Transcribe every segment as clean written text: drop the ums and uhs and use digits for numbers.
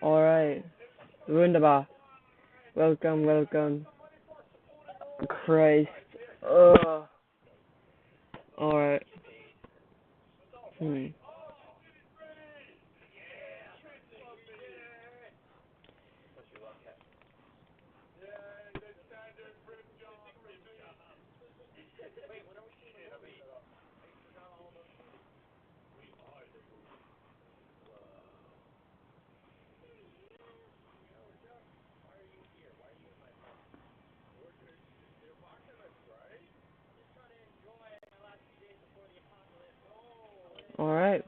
Alright. Wunderbar. Welcome, welcome. Christ. Ugh. Alright. Hmm. Alright.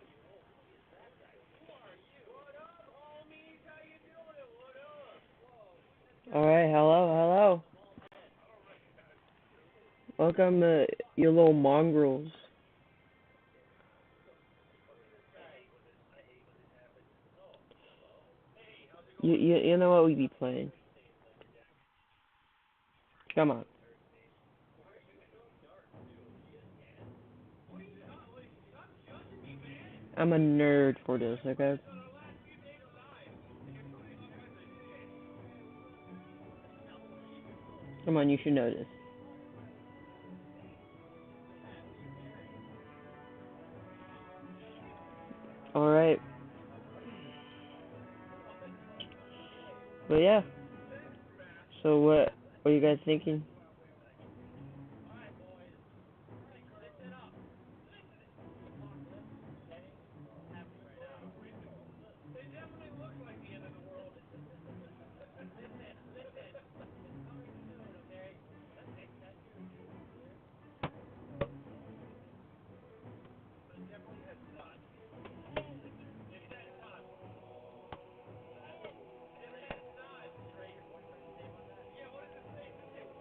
Alright, hello, hello. Welcome, you little mongrels. You know what we be playing. Come on. I'm a nerd for this, okay? Come on, you should know this. Alright. But yeah. So what are you guys thinking?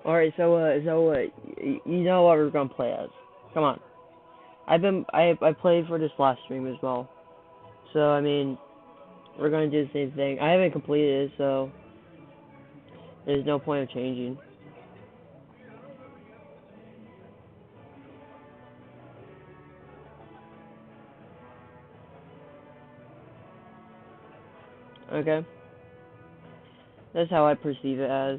Alright, you know what we're gonna play as. Come on. I played for this last stream as well. So I mean, we're gonna do the same thing. I haven't completed it, so there's no point of changing. Okay? That's how I perceive it as.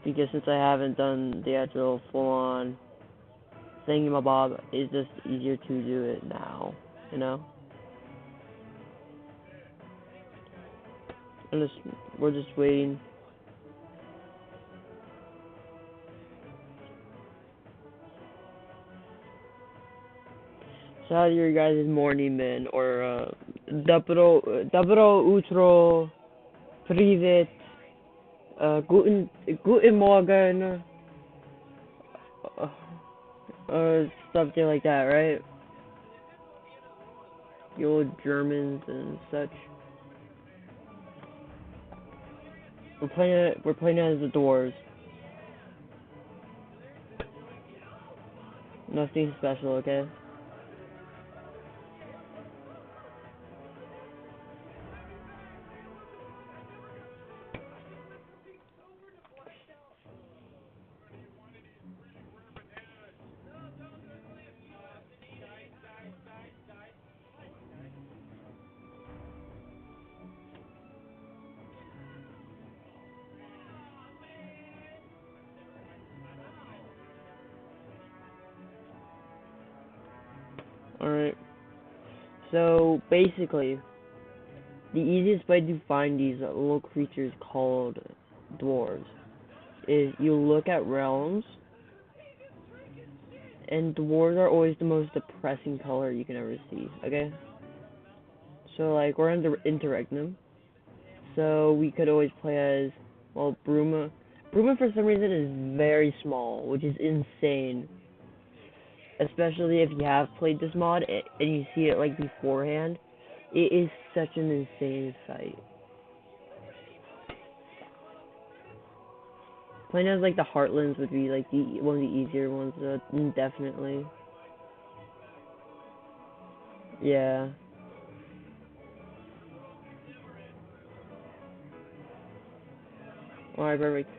Because since I haven't done the actual full on thingamabob, it's just easier to do it now, you know? And just we're just waiting. So how's your guys' morning been? Or dobro utro, privet, guten Morgen, something like that, right? The old Germans and such. We're playing as the Doors. Nothing special, okay? Alright. So basically, the easiest way to find these little creatures called dwarves is you look at realms, and dwarves are always the most depressing color you can ever see, okay? So like we're under interregnum, so we could always play as, well, Bruma. Bruma for some reason is very small, which is insane. Especially if you have played this mod and you see it like beforehand, it is such an insane sight. Playing as like the Heartlands would be like one of the easier ones, definitely. Yeah. Alright, perfect.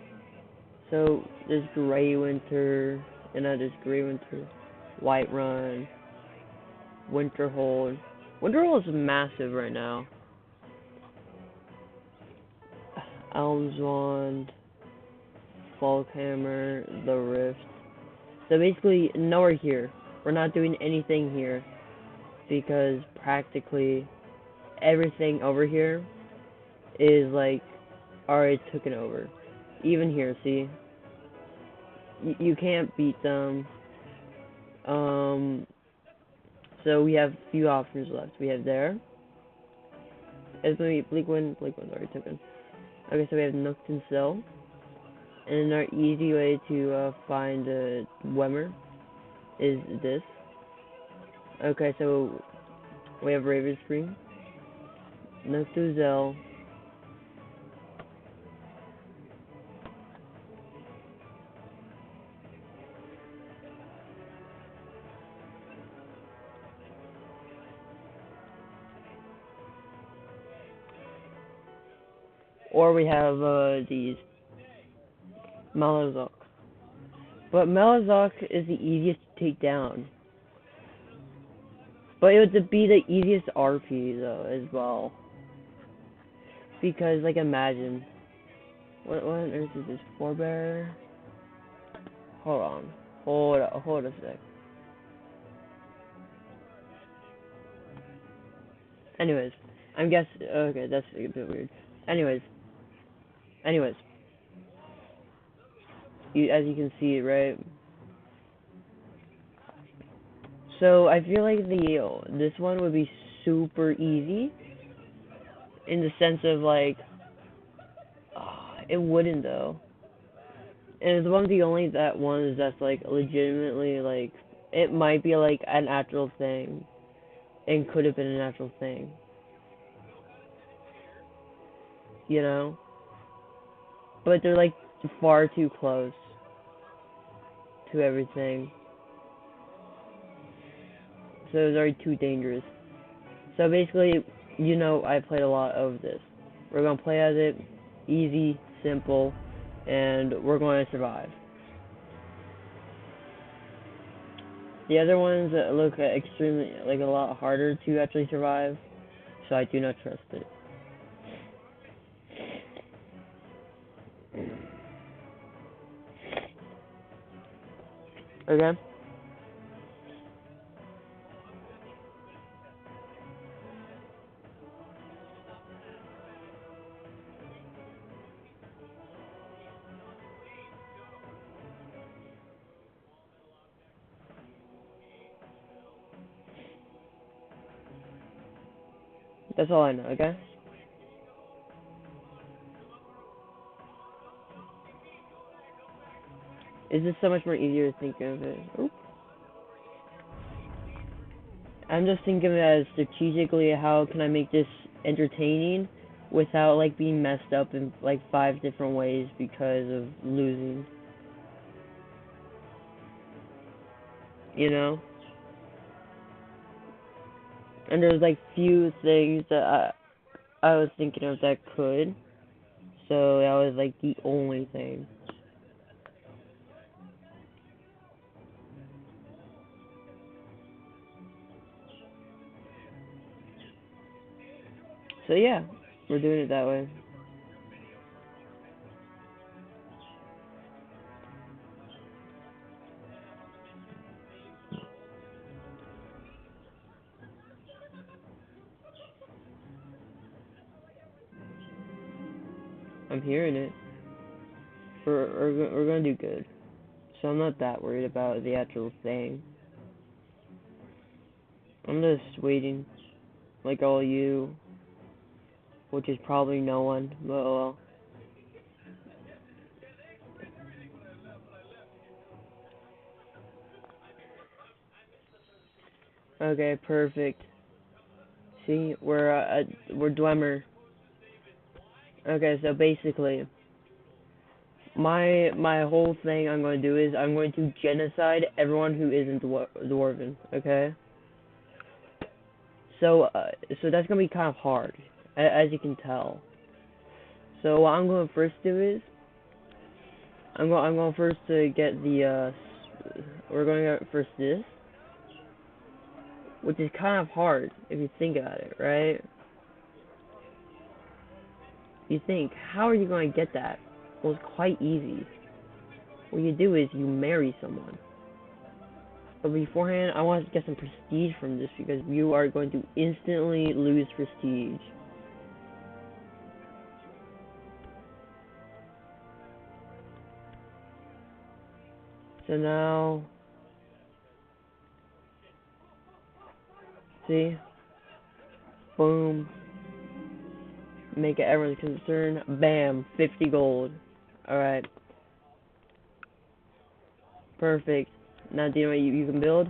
So there's Grey Winter, and there's Grey Winter, Whiterun, Winterhold. Winterhold is massive right now. Elmswand, Falkhammer, the Rift. So basically, nowhere here. We're not doing anything here because practically everything over here is like already taken over. Even here, see? You can't beat them. So we have few options left. We have there. It's gonna be Bleakwind. Bleakwind's already taken. Okay, so we have Nooked and Sill. And our easy way to find a Dwemer is this. Okay, so we have Raven Spring, Noctuzel, or we have these Malazok. But Malazok is the easiest to take down. But it would be the easiest RP though as well. Because like imagine what on earth is this? Forebear? Hold on. Hold a sec. Anyways, I'm guessing okay, that's a bit weird. Anyways. As you can see, right? So I feel like this one would be super easy in the sense of like it wouldn't though. And it's one of the only ones that's like legitimately like it might be like a natural thing and could have been a natural thing. You know? But they're like far too close to everything. So it's already too dangerous. So basically, you know, I played a lot of this. We're gonna play as it, easy, simple, and we're going to survive. The other ones look extremely, like a lot harder to actually survive, so I do not trust it. Okay? That's all I know, okay? Is this so much more easier to think of it? Oop. I'm just thinking of it as strategically how can I make this entertaining without like being messed up in like 5 different ways because of losing. You know? And there's like few things that I was thinking of that could. So that was like the only thing. So yeah, we're doing it that way. I'm hearing it. We're gonna do good. So I'm not that worried about the actual thing. I'm just waiting, like all you, which is probably no one, but well. Okay, perfect. See, we're Dwemer. Okay, so basically, my whole thing I'm going to do is I'm going to genocide everyone who isn't dwarven. Okay. So that's gonna be kind of hard, as you can tell. So what I'm going to first do is I'm going first to get the we're going to get first this, which is kind of hard if you think about it, right? You think, how are you going to get that? Well, it's quite easy. What you do is you marry someone. But beforehand, I want to get some prestige from this because you are going to instantly lose prestige. So now, see? Boom. Make it everyone's concern. Bam, 50 gold. Alright. Perfect. Now do you know what you can build?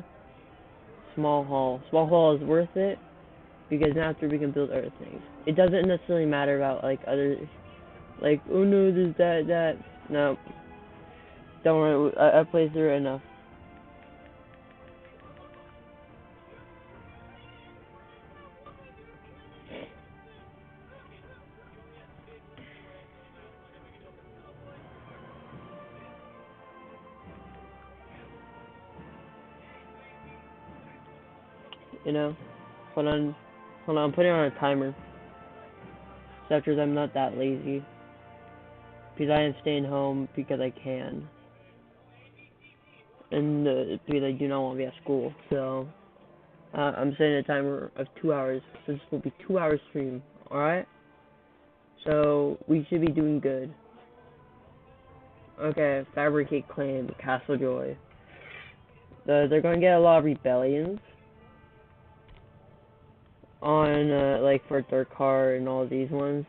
Small hall. Small hall is worth it because after we can build other things. It doesn't necessarily matter about like other, like, oh no, there's that. No. Don't worry, I placed it right enough. You know? Hold on, I'm putting on a timer. Such as I'm not that lazy. Because I am staying home because I can. And because I do not want to be at school. So, I'm setting a timer of 2 hours. So this will be 2 hours stream. Alright? So, we should be doing good. Okay, Fabricate Claim, Castle Joy. They're going to get a lot of rebellions. On, like, for Durkar and all these ones.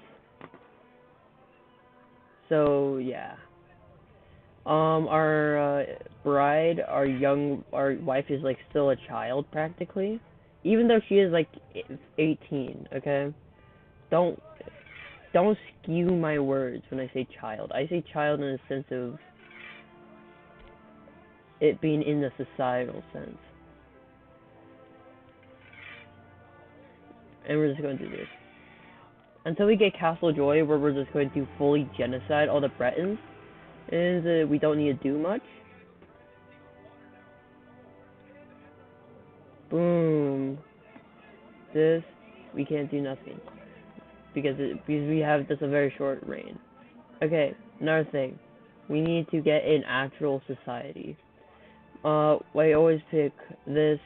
So, yeah. Our bride, our wife is, like, still a child, practically. Even though she is, like, 18, okay? Don't skew my words when I say child. I say child in the sense of it being in the societal sense. And we're just going to do this. Until we get Castle Joy, where we're just going to fully genocide all the Bretons. And we don't need to do much. Boom. This, we can't do nothing. Because we have just a very short reign. Okay, another thing. We need to get an actual society. I always pick this.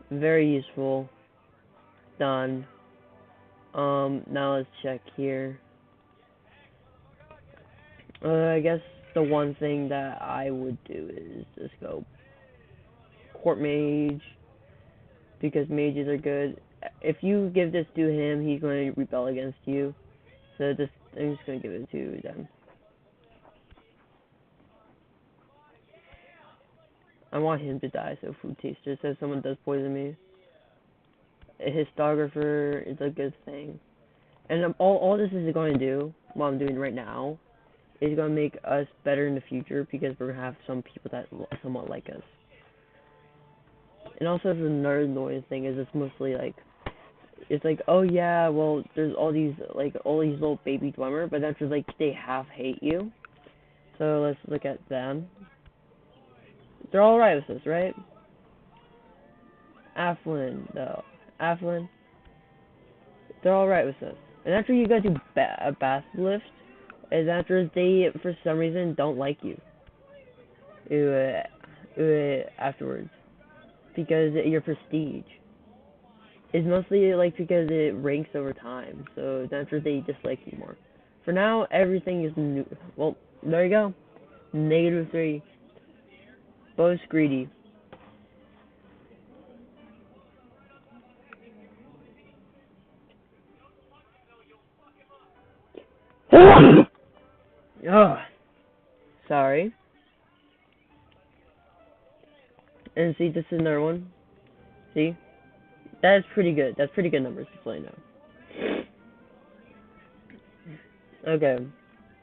Very useful. Done. Now let's check here. I guess the one thing that I would do is just go Court Mage, because mages are good. If you give this to him, he's going to rebel against you. So I'm just going to give it to them. I want him to die, so Food Taster says someone does poison me. A Histographer is a good thing. And all this is going to do, what I'm doing right now, is going to make us better in the future, because we're going to have some people that somewhat like us. And also, the another annoying thing is it's mostly like, it's like, oh yeah, well, there's all these little baby Dwemer, but that's just like, they half hate you. So let's look at them. They're alright with this, right? Aflin, though. Aflin. They're alright with this. And after you go to a Basilisk, is after they, for some reason, don't like you. Afterwards. Because your prestige. It's mostly like because it ranks over time. So after they dislike you more. For now, everything is new. Well, there you go. -3. Bo's greedy. Ugh. Sorry. And see, this is another one. See? That is pretty good. That's pretty good numbers to play now. Okay.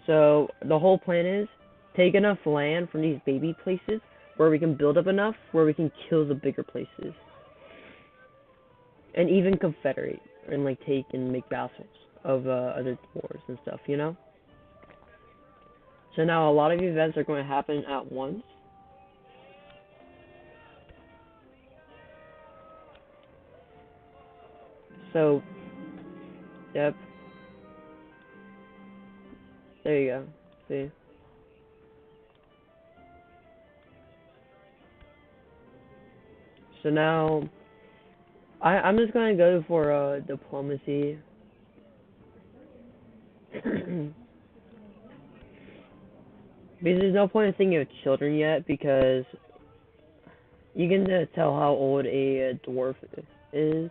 So, the whole plan is, take enough land from these baby places where we can build up enough where we can kill the bigger places. And even confederate. And, like, take and make vassals of other wars and stuff, you know? So now a lot of events are going to happen at once. So, yep. There you go. See? So now, I'm just gonna go for diplomacy. Because there's no point in thinking of children yet, because you can tell how old a dwarf is.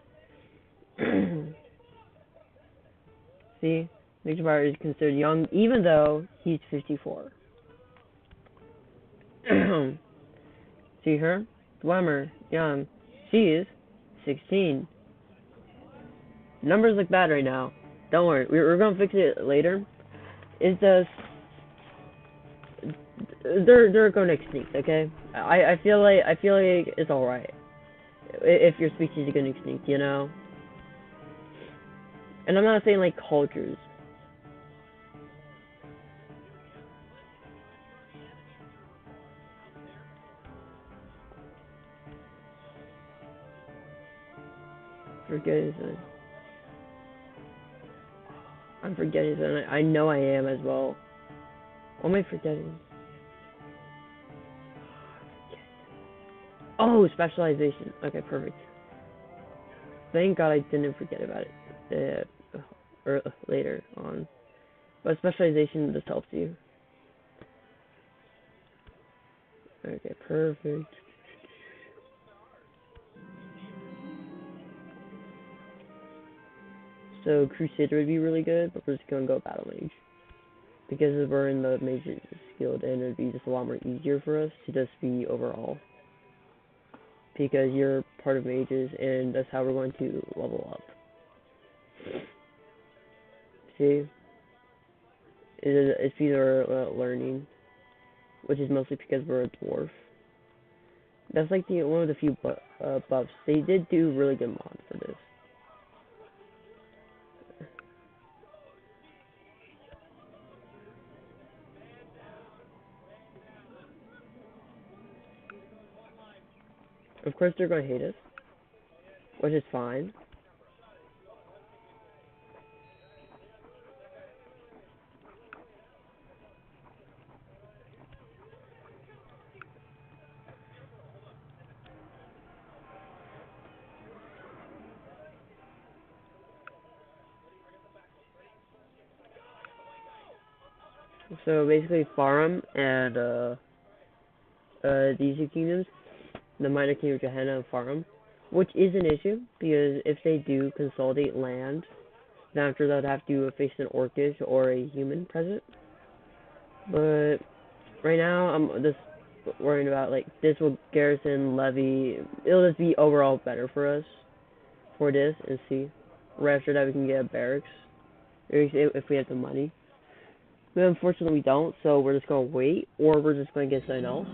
See? Mitchell is considered young, even though he's 54. See her? Dwemer, young. She is 16. Numbers look bad right now. Don't worry, we're gonna fix it later. It's just they're going extinct, okay? I feel like it's alright if your species is going extinct, you know. And I'm not saying like cultures. Forgetting something. I'm forgetting something. I know I am as well. What am I forgetting? Oh, specialization. Okay, perfect. Thank God I didn't forget about it or later on. But specialization just helps you. Okay, perfect. So Crusader would be really good, but we're just gonna go Battle Mage. Because we're in the Mage Guild, and it'd be just a lot more easier for us to just be overall. Because you're part of mages, and that's how we're going to level up. See? It's either learning, which is mostly because we're a dwarf. That's like one of the few buffs. They did do really good mod for this. Of course they're going to hate us, which is fine. So basically Farum and these two kingdoms, the minor kingdom of Gehenna and Farum, which is an issue, because if they do consolidate land, then after that have to face an orcish or a human present. But right now I'm just worrying about like this will garrison levy. It'll just be overall better for us for this, and see. Right after that we can get a barracks if we have the money. But unfortunately we don't, so we're just gonna wait, or we're just gonna get something else.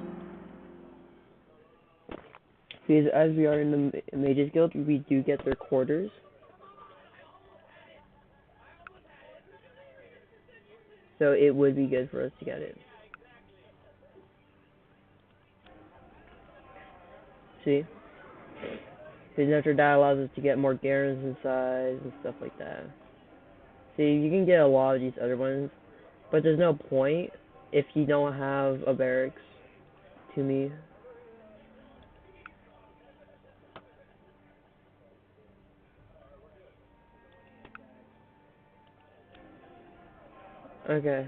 Because as we are in the Mages Guild, we do get their quarters. So it would be good for us to get it. See? Because after that allows us to get more garrisons size and stuff like that. See, you can get a lot of these other ones, but there's no point if you don't have a barracks to me. Okay.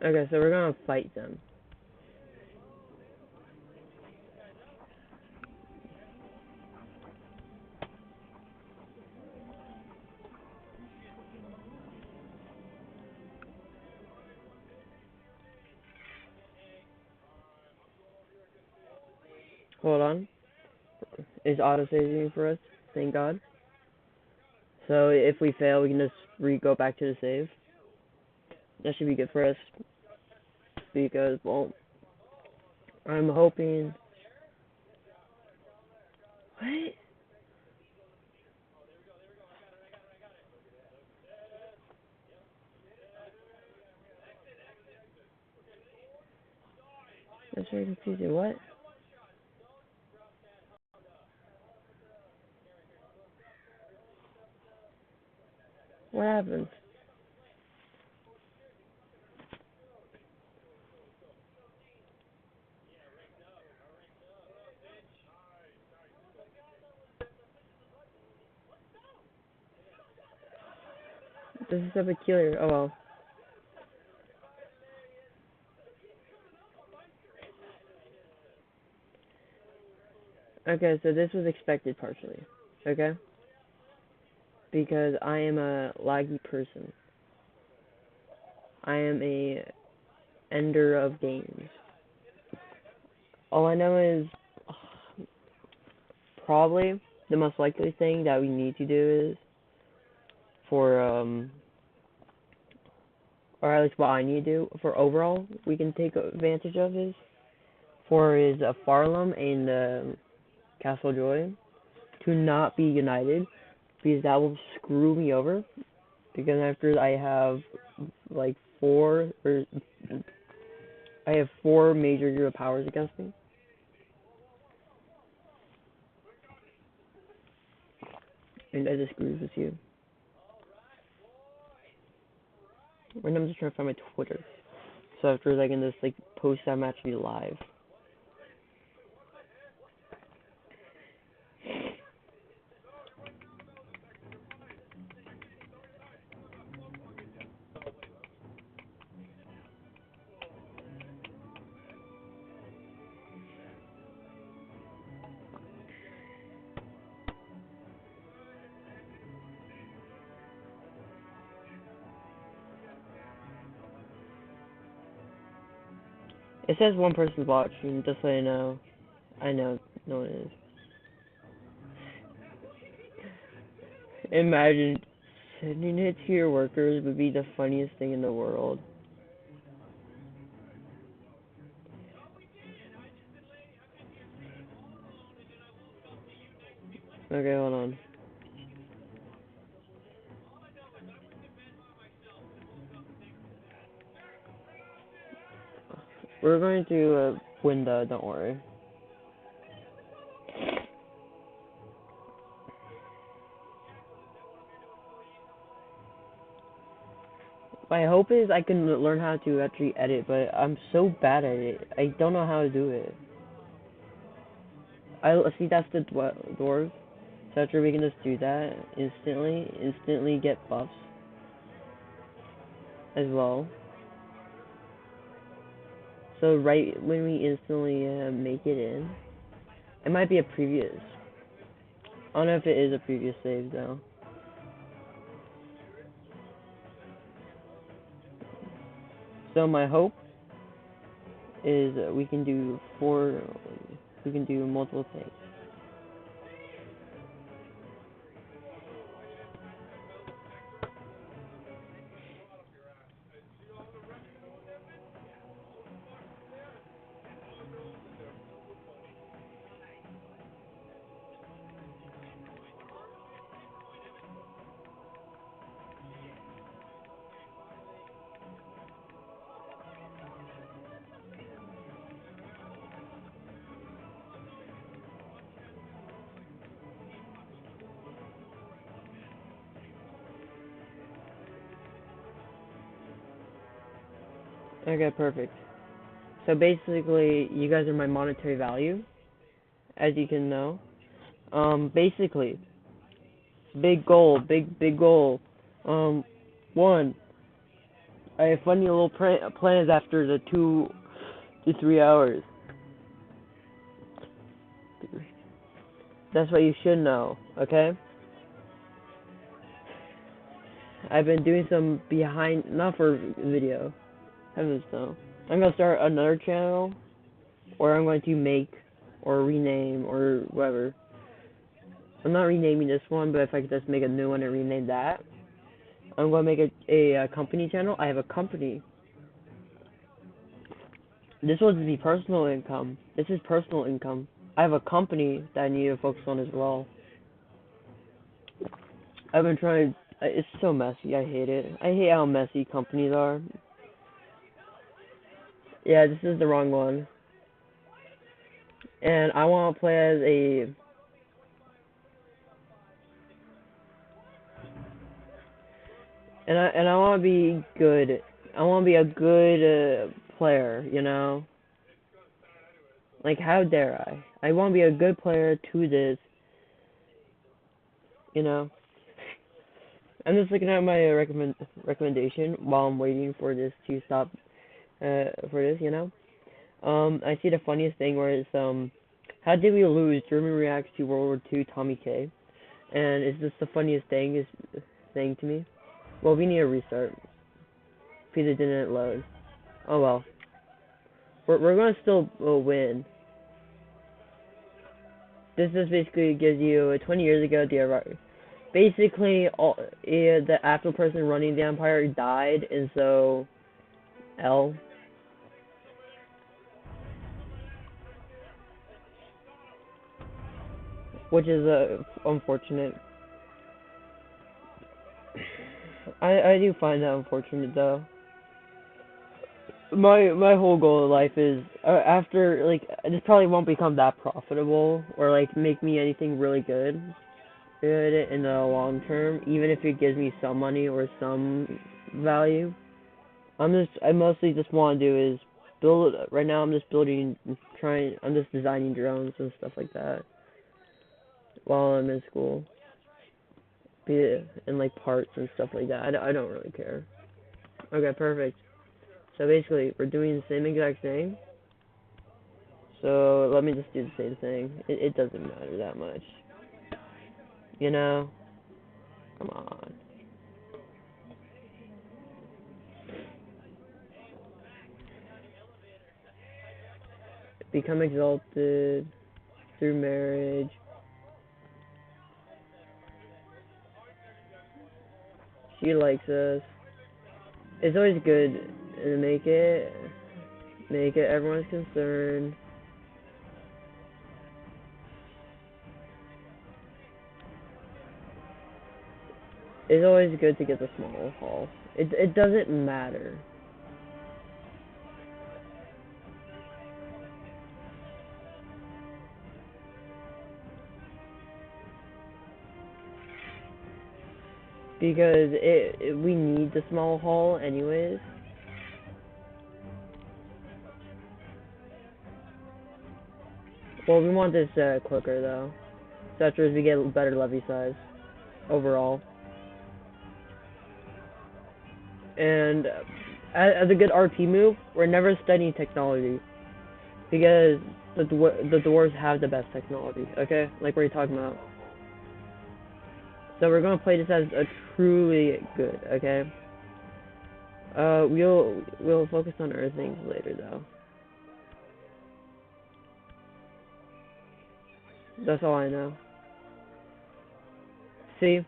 Okay, so we're gonna fight them. Hold on. It's auto-saving for us, thank God. So if we fail, we can just go back to the save. That should be good for us. Because, well, I'm hoping... What? That's very confusing. What? What happened? This is so peculiar. Oh well. Okay, so this was expected partially. Okay? Because I am a laggy person. I am a ender of games. All I know is probably the most likely thing that we need to do is for or at least what I need to do for overall we can take advantage of is Farlam and Castle Joy to not be united because that will screw me over because after I have like I have four major hero powers against me. And that just screws with you. Right now I'm just trying to find my Twitter. So after I can just like post I'm actually live. It says one person's watching, just so you know. I know no one is. Imagine sending it to your workers would be the funniest thing in the world. Okay, hold on. We're going to win though, don't worry. My hope is I can learn how to actually edit, but I'm so bad at it. I don't know how to do it. I see that's the dwarves. So after we can just do that instantly get buffs as well. So right when we instantly make it in, it might be a previous. I don't know if it is a previous save though. So my hope is we can do multiple things. Okay, perfect. So basically, you guys are my monetary value, as you can know. Basically, big goal, big goal. One, I have funny little plans after the 2 to 3 hours. That's what you should know, okay? I've been doing some behind, not for video, heavens no. I'm gonna start another channel, or I'm going to make, or rename, or whatever. I'm not renaming this one, but if I could just make a new one and rename that, I'm going to make a company channel. I have a company. This will be personal income. This is personal income. I have a company that I need to focus on as well. I've been trying. It's so messy. I hate it. I hate how messy companies are. Yeah, this is the wrong one. And I want to play as And I want to be good. I want to be a good player, you know? Like, how dare I? I want to be a good player to this, you know? I'm just looking at my recommendation while I'm waiting for this to stop, for this, you know? I see the funniest thing where it's, how did we lose? German reacts to World War II, Tommy K. And it's just the funniest thing to me. Well, we need a restart. Because it didn't load. Oh well. We're gonna still win. This just basically gives you 20 years ago basically the actual person running the empire died, and so L, which is unfortunate. I do find that unfortunate though. My whole goal in life is after like this probably won't become that profitable or like make me anything really good in the long term, even if it gives me some money or some value. I mostly just want to do is build. Right now, I'm just building, I'm just designing drones and stuff like that while I'm in school. And like parts and stuff like that. I don't really care. Okay, perfect. So basically, we're doing the same exact thing. So let me just do the same thing. It doesn't matter that much. You know? Come on. Become exalted through marriage. She likes us. It's always good to make it everyone's concern. It's always good to get the small haul. It doesn't matter. Because we need the small haul anyways. Well, we want this quicker though, such as we get better levy size overall. And as a good RP move, we're never studying technology because the dwarves have the best technology. Okay, like what are you talking about? So we're gonna play this as a truly good. Okay. We'll focus on other things later though. That's all I know. See,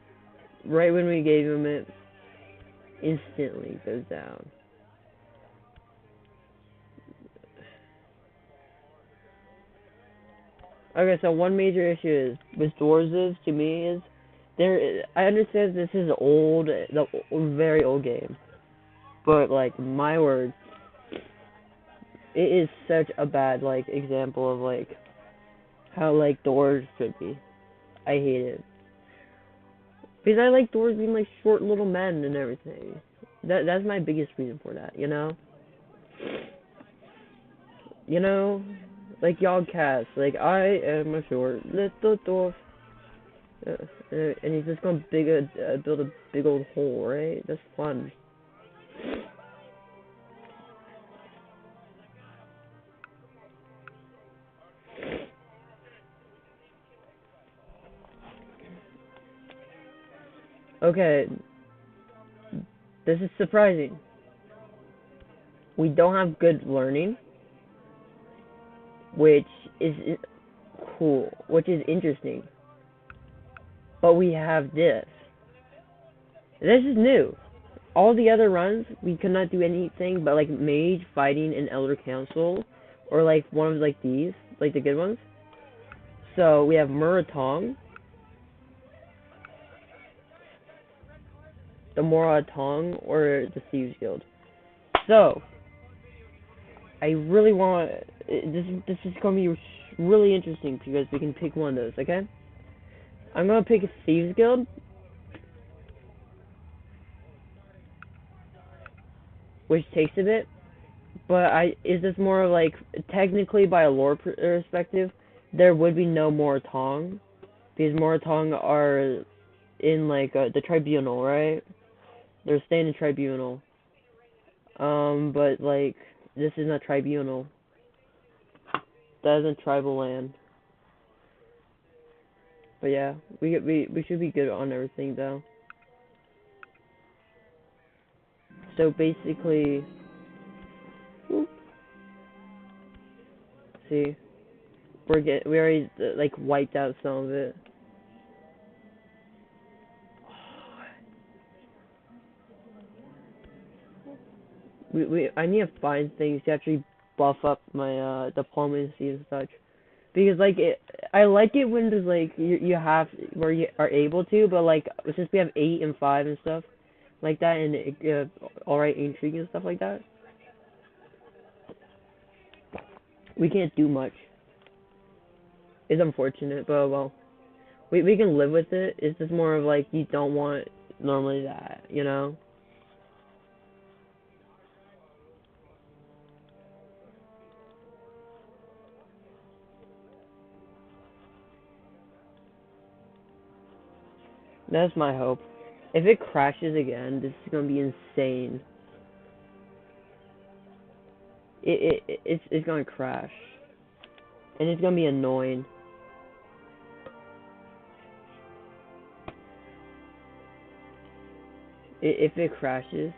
right when we gave him it, instantly goes down. Okay, so one major issue is with dwarves to me is there. I understand this is very old game, but like my word, it is such a bad like example of like how like dwarves should be. I hate it because I like dwarves being like short little men and everything. That's my biggest reason for that. You know, like Yogcast. Like I am a short little dwarf. Uh, and he's just gonna build a big old hole, right? That's fun. Okay, this is surprising. We don't have good learning, which is cool, which is interesting. But we have this. This is new. All the other runs, we could not do anything but like mage, fighting, and elder council, or like one of like these, like the good ones. So we have Muratong, the Moratong, or the Thieves Guild. So I really want this is gonna be really interesting because we can pick one of those. Okay, I'm gonna pick a Thieves Guild. which takes a bit. But is this more of like technically by a lore perspective, there would be no Moratong because Moratong are in like the tribunal, right? They're staying in tribunal. But like this isn't a tribunal. That isn't tribal land. But yeah, we should be good on everything though. So basically, whoop, see, we already like wiped out some of it. I need to find things to actually buff up my diplomacy and such. Because like I like it when there's like you have where you are able to, but like since we have 8 and 5 and stuff like that, and alright intrigue and stuff like that, we can't do much. It's unfortunate, but well, we can live with it. It's just more of like you don't want normally that, you know. That's my hope. If it crashes again, this is gonna be insane. It's gonna crash, and it's gonna be annoying. If it crashes,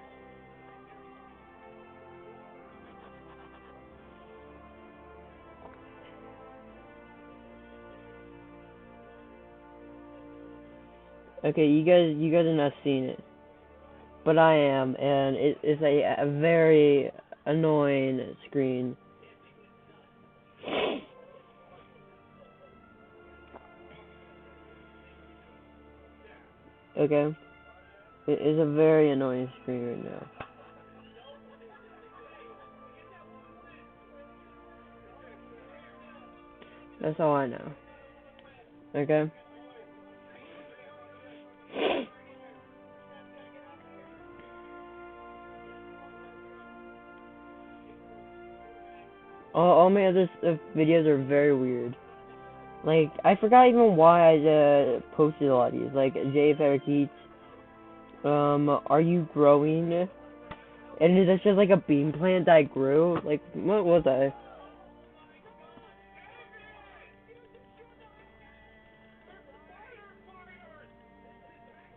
okay, you guys are not seeing it, but I am, and it's a very annoying screen. Okay, it is a very annoying screen right now. That's all I know. Okay. All my other videos are very weird. Like I forgot even why I posted a lot of these. Like JFR are you growing? And is that just like a bean plant that I grew? Like what was I?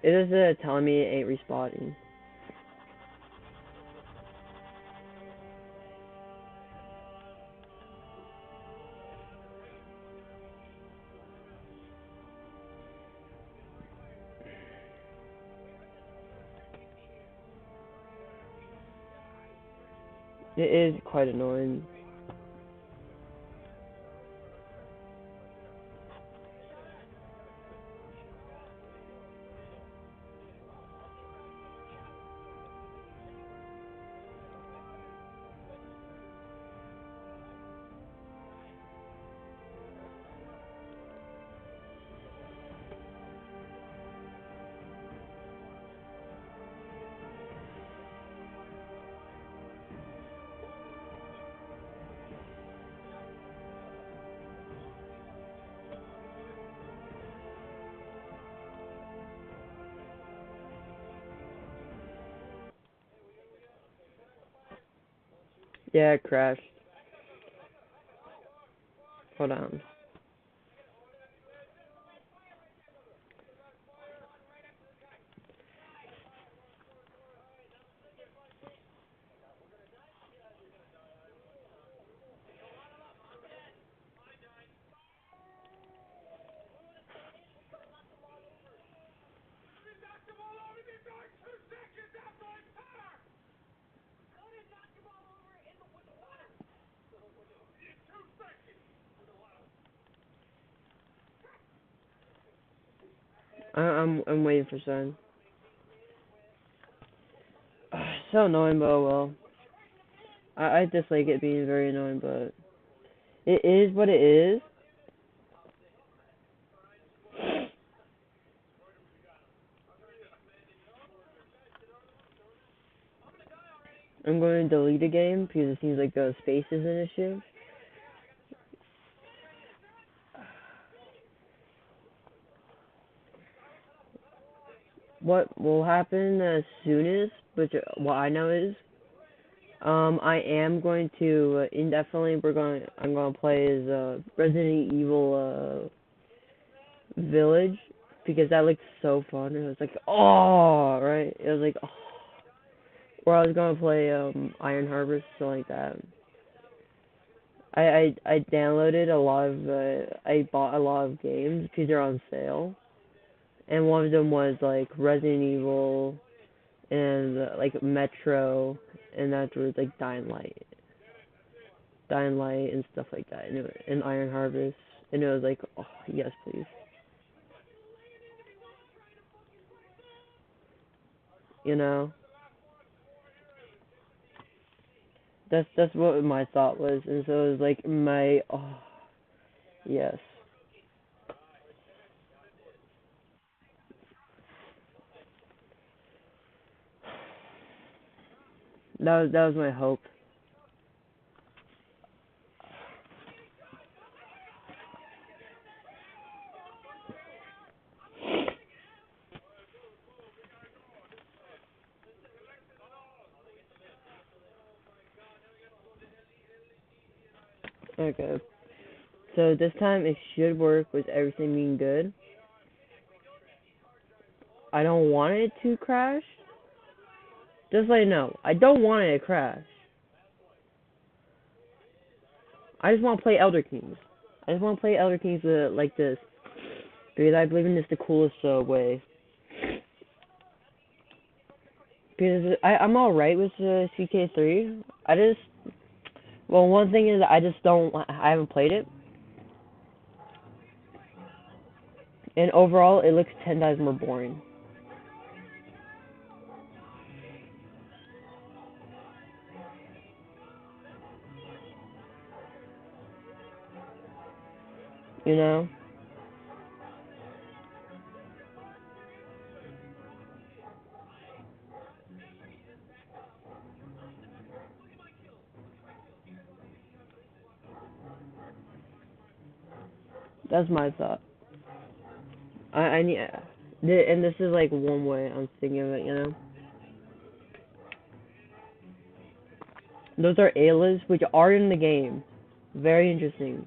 It is telling me it ain't respawning. It is quite annoying. Yeah, it crashed. Hold on. I'm waiting for Sun. So annoying, but oh well. I dislike it being very annoying, but it is what it is. I'm going to delete a game because it seems like the space is an issue. What will happen as soon as, which what I know is, I am going to indefinitely. I'm going to play as Resident Evil Village because that looked so fun. It was like, oh, right. It was like, oh. Or I was going to play Iron Harvest, something like that. I downloaded a lot of I bought a lot of games because they're on sale, and one of them was like Resident Evil and like Metro, and afterwards like Dying Light and stuff like that, and Iron Harvest, and it was like, oh yes please, you know. That's what my thought was, and so it was like my oh yes, that was my hope. Okay, so this time it should work with everything being good. I don't want it to crash. Just let you know, I don't want it to crash. I just want to play Elder Kings. I just want to play Elder Kings like this because I believe in this the coolest way. Because I'm alright with CK3. Well, one thing is I just don't. I haven't played it, and overall it looks 10 times more boring. You know, that's my thought. I need, and this is like one way I'm thinking of it. You know, those are A-lists which are in the game. Very interesting.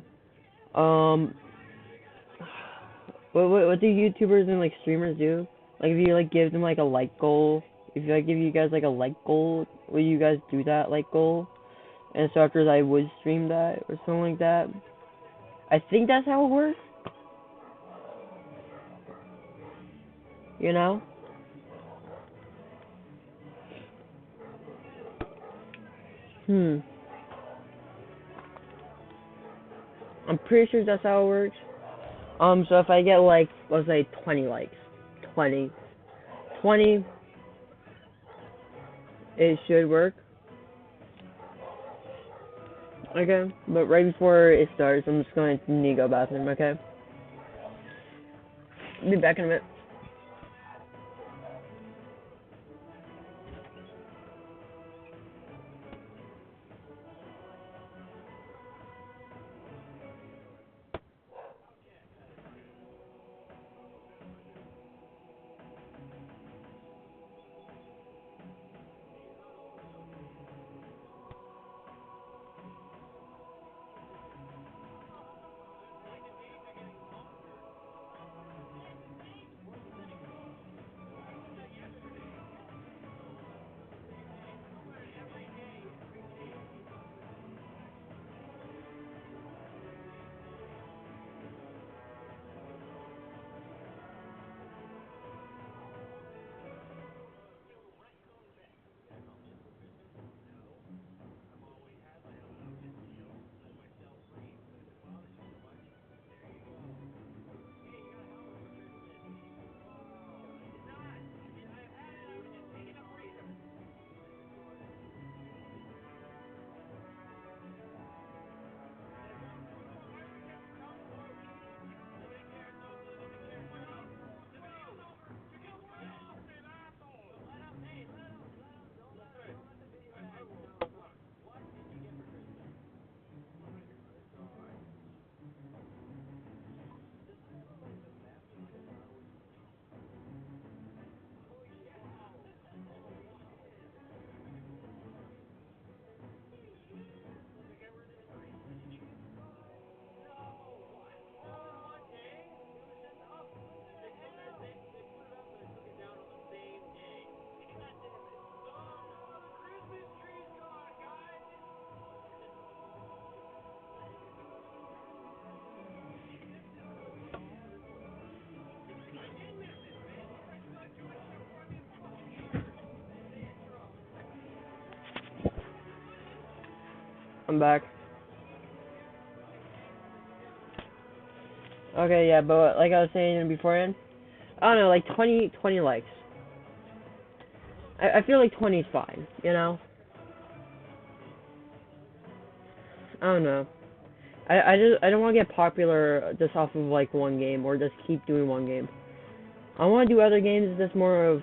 Um, what do YouTubers and like streamers do? Like if you like give them like a like goal, if I give you guys like a like goal, will you guys do that like goal? And so afterwards I would stream that or something like that. I think that's how it works. You know? Hmm. I'm pretty sure that's how it works. So if I get like let's say 20 likes, 20, 20, it should work. Okay. But right before it starts, I'm just going to need to go bathroom. Okay. Be back in a minute. I'm back. Okay, yeah, but like I was saying beforehand, I don't know, like 20 likes. I feel like 20 is fine, you know? I don't know. I don't want to get popular just off of like one game or just keep doing one game. I want to do other games that's more of,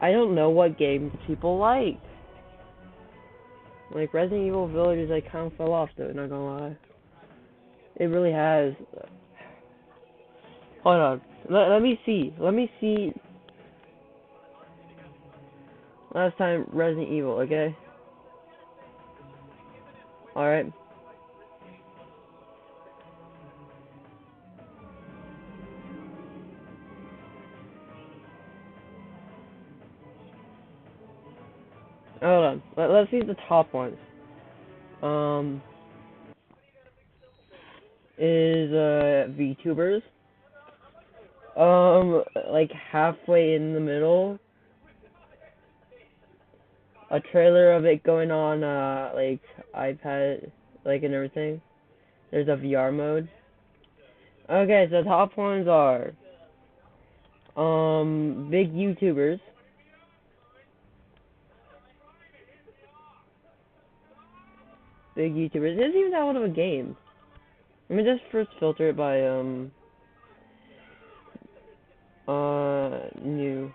I don't know what games people like. Like Resident Evil Village, I kind of fell off though, not gonna lie. It really has. Hold on. Let me see. Let me see. Last time Resident Evil, okay? Alright. Hold on. Let's see the top ones. Is VTubers. Like halfway in the middle. A trailer of it going on like iPad, like and everything. There's a VR mode. Okay, so the top ones are big YouTubers. Big YouTubers. It isn't even that old of a game. Let me just first filter it by new.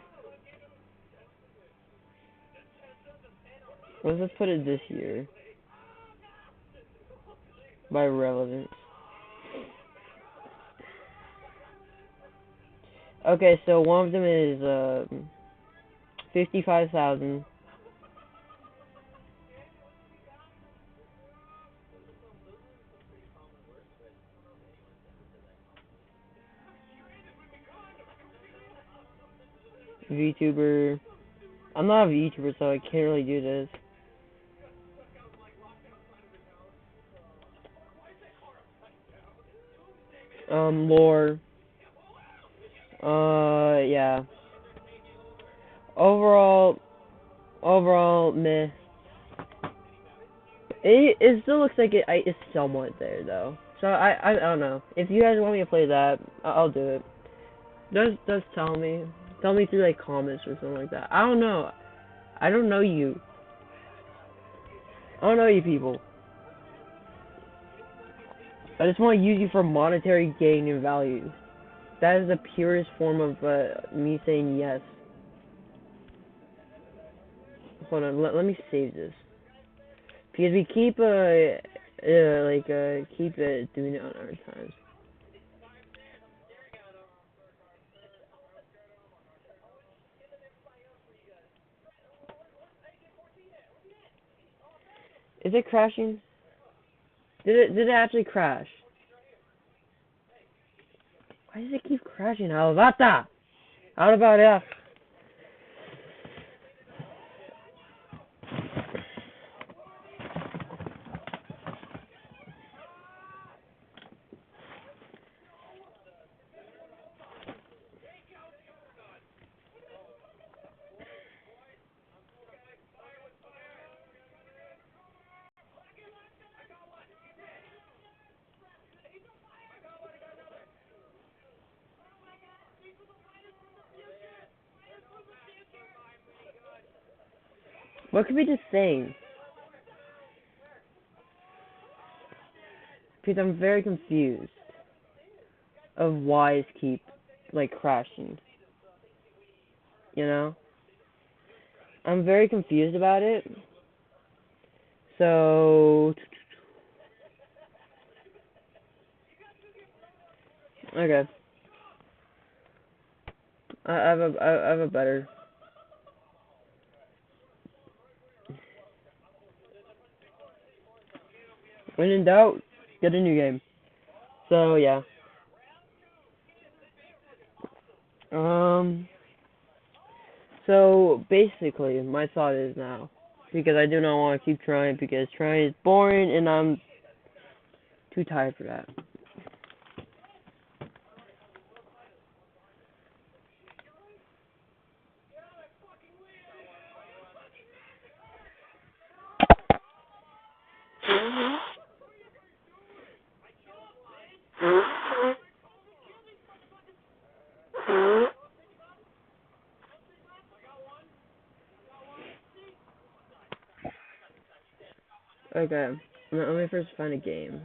Let's just put it this year. By relevance. Okay, so one of them is 55,000. VTuber. I'm not a VTuber, so I can't really do this. Lore. Yeah. Overall, meh. It still looks like it's somewhat there though. So I don't know. If you guys want me to play that, I'll do it. Just tell me. Tell me through like comments or something like that. I don't know. I don't know you. I don't know you people. I just want to use you for monetary gain and value. That is the purest form of me saying yes. Hold on, let me save this. Because we keep keep doing it on our times. Is it crashing? Did it actually crash? Why does it keep crashing? How about that? How about that? What could be just saying? Because I'm very confused of why it keep like crashing. You know? I'm very confused about it. So okay. I have a better. When in doubt, get a new game. So yeah. Um. So basically, my thought is now, because I do not want to keep trying because trying is boring and I'm too tired for that. Okay, let me first find a game.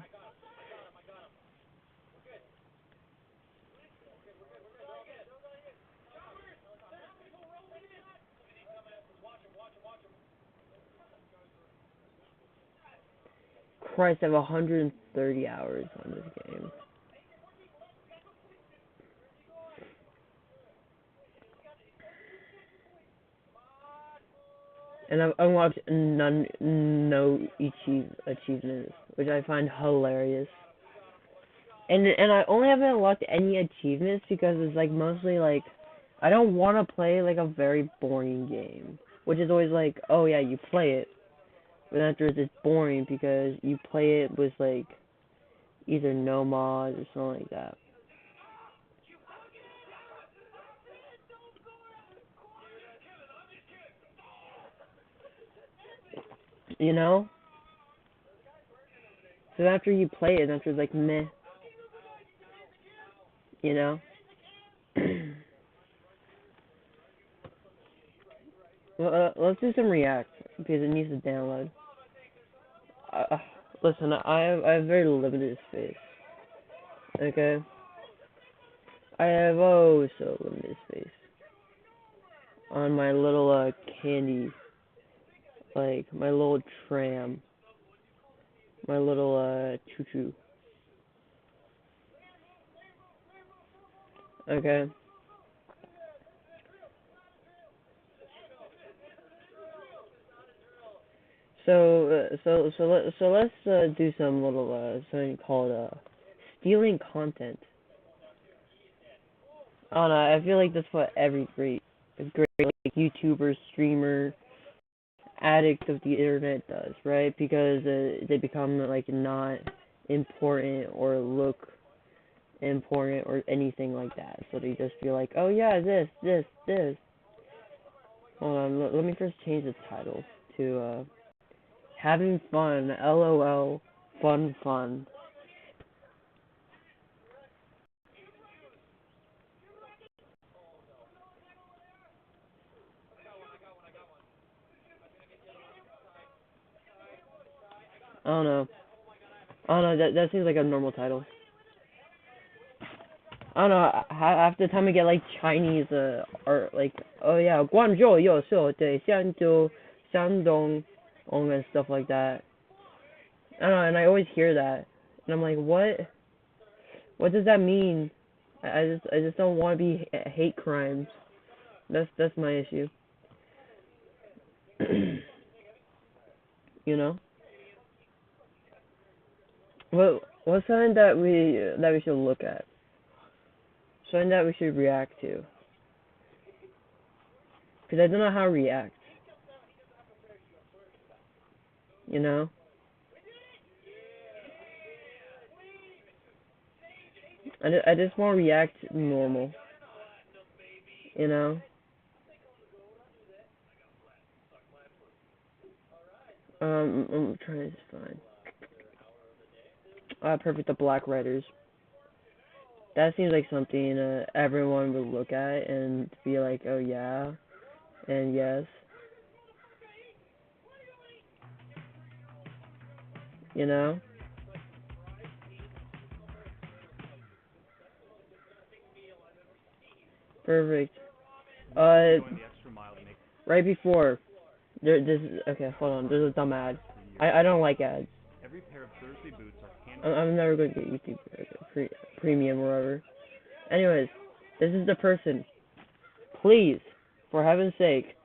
Christ, I have 130 hours on this game. And I've unlocked no achievements, which I find hilarious. And I only haven't unlocked any achievements because it's like mostly like I don't want to play like a very boring game, which is always like, oh yeah, you play it, but afterwards it's boring because you play it with like either no mods or something like that. You know? So after you play it, after it's like meh, you know? Well, let's do some React because it needs to download. Uh, Listen, I have very limited space. Okay, I have oh so limited space on my little candy, like my little tram, my little choo choo. Okay. So let's do some little something called stealing content. I don't know. I feel like that's what every great like YouTuber, streamer, addict of the internet does, right? Because they become like not important or look important or anything like that. So they just feel like, oh yeah, this. Hold on, let me first change the title to having fun, LOL, fun. I don't know. I don't know. That seems like a normal title. I don't know. Half the time I get like Chinese art, like oh yeah, Guangzhou 优秀对， Shandong, and stuff like that. I don't know, and I always hear that, and I'm like, what? What does that mean? I just don't want to be hate crimes. That's my issue. You know? What's something that we should look at? Something that we should react to? Because I don't know how to react. You know? I just want to react normal. You know? I'm trying to find. Perfect. The Black Riders. That seems like something everyone would look at and be like, oh yeah, and yes. You know? Perfect. Uh, right before this. Okay, hold on. There's a dumb ad. I don't like ads. I'm never going to get YouTube premium or whatever. Anyways, this is the person. Please, for heaven's sake,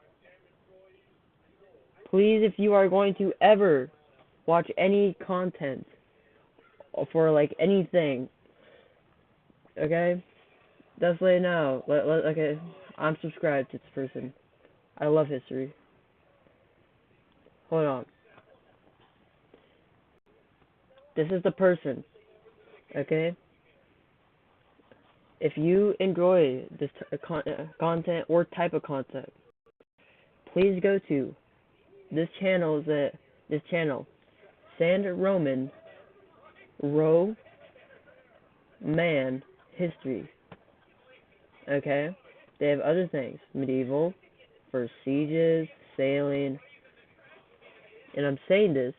please, if you are going to ever watch any content for like anything, okay, just let it know. Okay, I'm subscribed to this person. I love history. Hold on. This is the person, okay? If you enjoy this content or type of content, please go to this channel, Sand Roman Row Man History. Okay? They have other things. Medieval, first sieges, sailing. And I'm saying this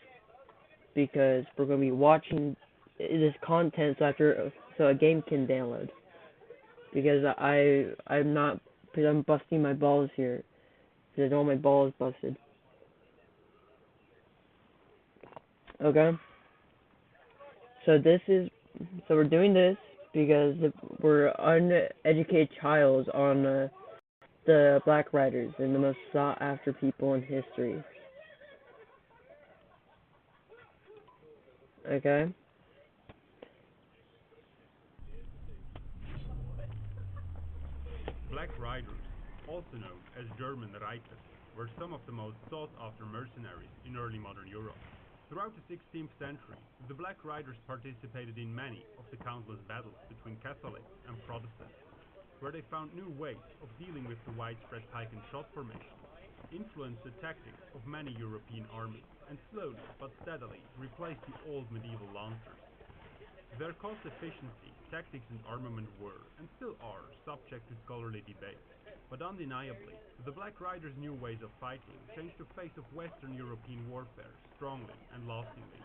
because we're going to be watching this content so a game can download. Because I'm not because I'm busting my balls here because all my balls busted. Okay. So this is so we're doing this because we're uneducated child on the Black Riders and the most sought after people in history. Okay. Black Riders, also known as German Reiter, were some of the most sought-after mercenaries in early modern Europe. Throughout the 16th century, the Black Riders participated in many of the countless battles between Catholics and Protestants, where they found new ways of dealing with the widespread pike and shot formation, influenced the tactics of many European armies, and slowly but steadily replaced the old medieval lancers. Their cost efficiency, tactics and armament were, and still are, subject to scholarly debate. But undeniably, the Black Riders' new ways of fighting changed the face of Western European warfare strongly and lastingly.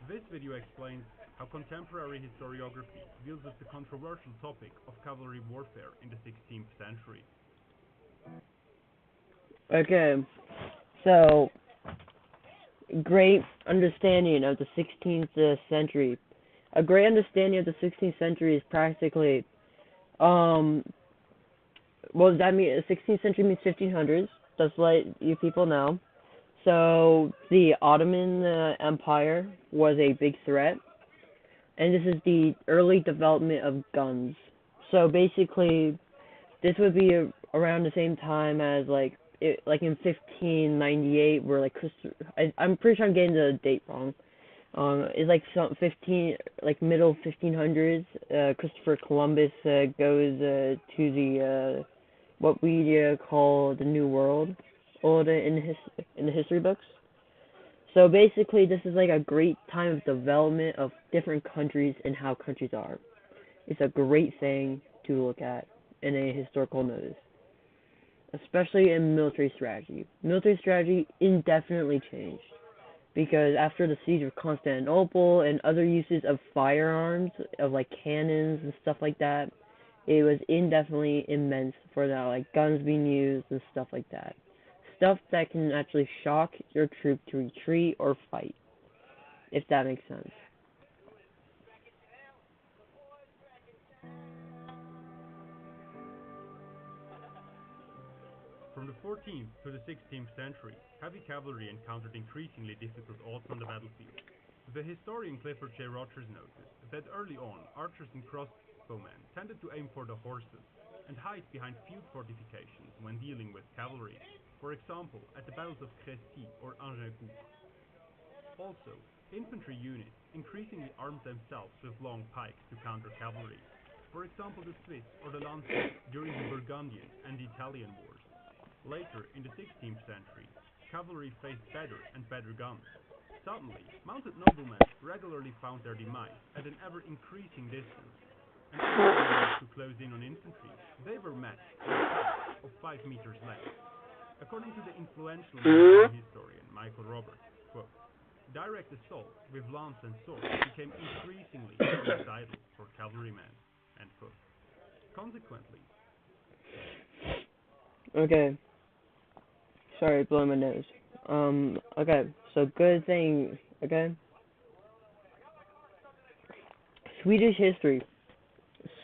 This video explains how contemporary historiography deals with the controversial topic of cavalry warfare in the 16th century. Okay. So great understanding of the 16th century. A great understanding of the 16th century is practically, well, does that mean 16th century means 1500s? Just let you people know. So the Ottoman Empire was a big threat, and this is the early development of guns. So basically, this would be around the same time as like in 1598, where like I'm pretty sure I'm getting the date wrong. It's like some 15, like middle 1500s. Christopher Columbus goes to the what we call the New World, or in the history books. So basically, this is like a great time of development of different countries and how countries are. It's a great thing to look at in a historical notice, especially in military strategy. Military strategy indefinitely changed because after the siege of Constantinople and other uses of firearms, of like cannons and stuff like that, it was indefinitely immense for now, like guns being used and stuff like that. Stuff that can actually shock your troop to retreat or fight, if that makes sense. From the 14th to the 16th century, heavy cavalry encountered increasingly difficult odds on the battlefield. The historian Clifford J. Rogers noted that early on, archers and crossbowmen tended to aim for the horses and hide behind field fortifications when dealing with cavalry, for example at the battles of Crécy or Agincourt. Also, infantry units increasingly armed themselves with long pikes to counter cavalry, for example the Swiss or the Lanciers during the Burgundian and Italian wars. Later, in the 16th century, cavalry faced better and better guns. Suddenly, mounted noblemen regularly found their demise at an ever-increasing distance, and if they managed to close in on infantry, they were met with pikes of 5 meters length. According to the influential military historian Michael Roberts, quote, direct assault with lance and sword became increasingly suicidal for cavalrymen, end quote. Consequently, Okay. Sorry, blowing my nose. Okay, so good thing, okay? Swedish history.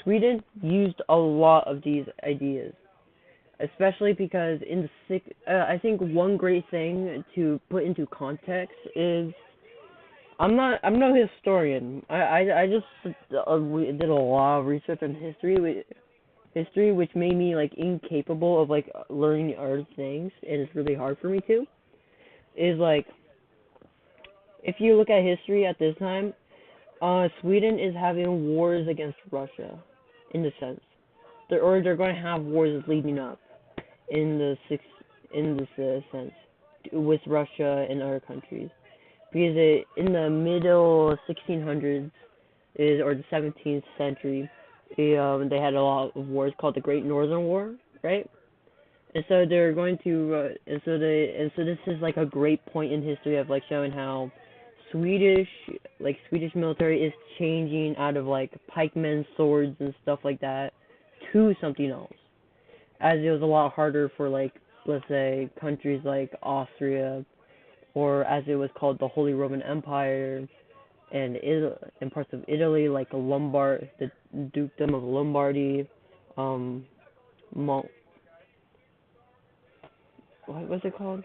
Sweden used a lot of these ideas, especially because I think one great thing to put into context is I'm no historian. I just did a lot of research on history, which made me like incapable of like learning other things, and it's really hard for me to. Is like if you look at history at this time, Sweden is having wars against Russia, in the sense, they're going to have wars leading up in in this sense with Russia and other countries, because in the middle 1600s or the 17th century, they had a lot of wars called the Great Northern War, right? And so they're going to, and so this is like a great point in history of like showing how Swedish Swedish military is changing out of like pikemen, swords, and stuff like that to something else, as it was a lot harder for like let's say countries like Austria, or as it was called the Holy Roman Empire, and parts of Italy like the Dukedom of Lombardy, um, Mal- what was it called?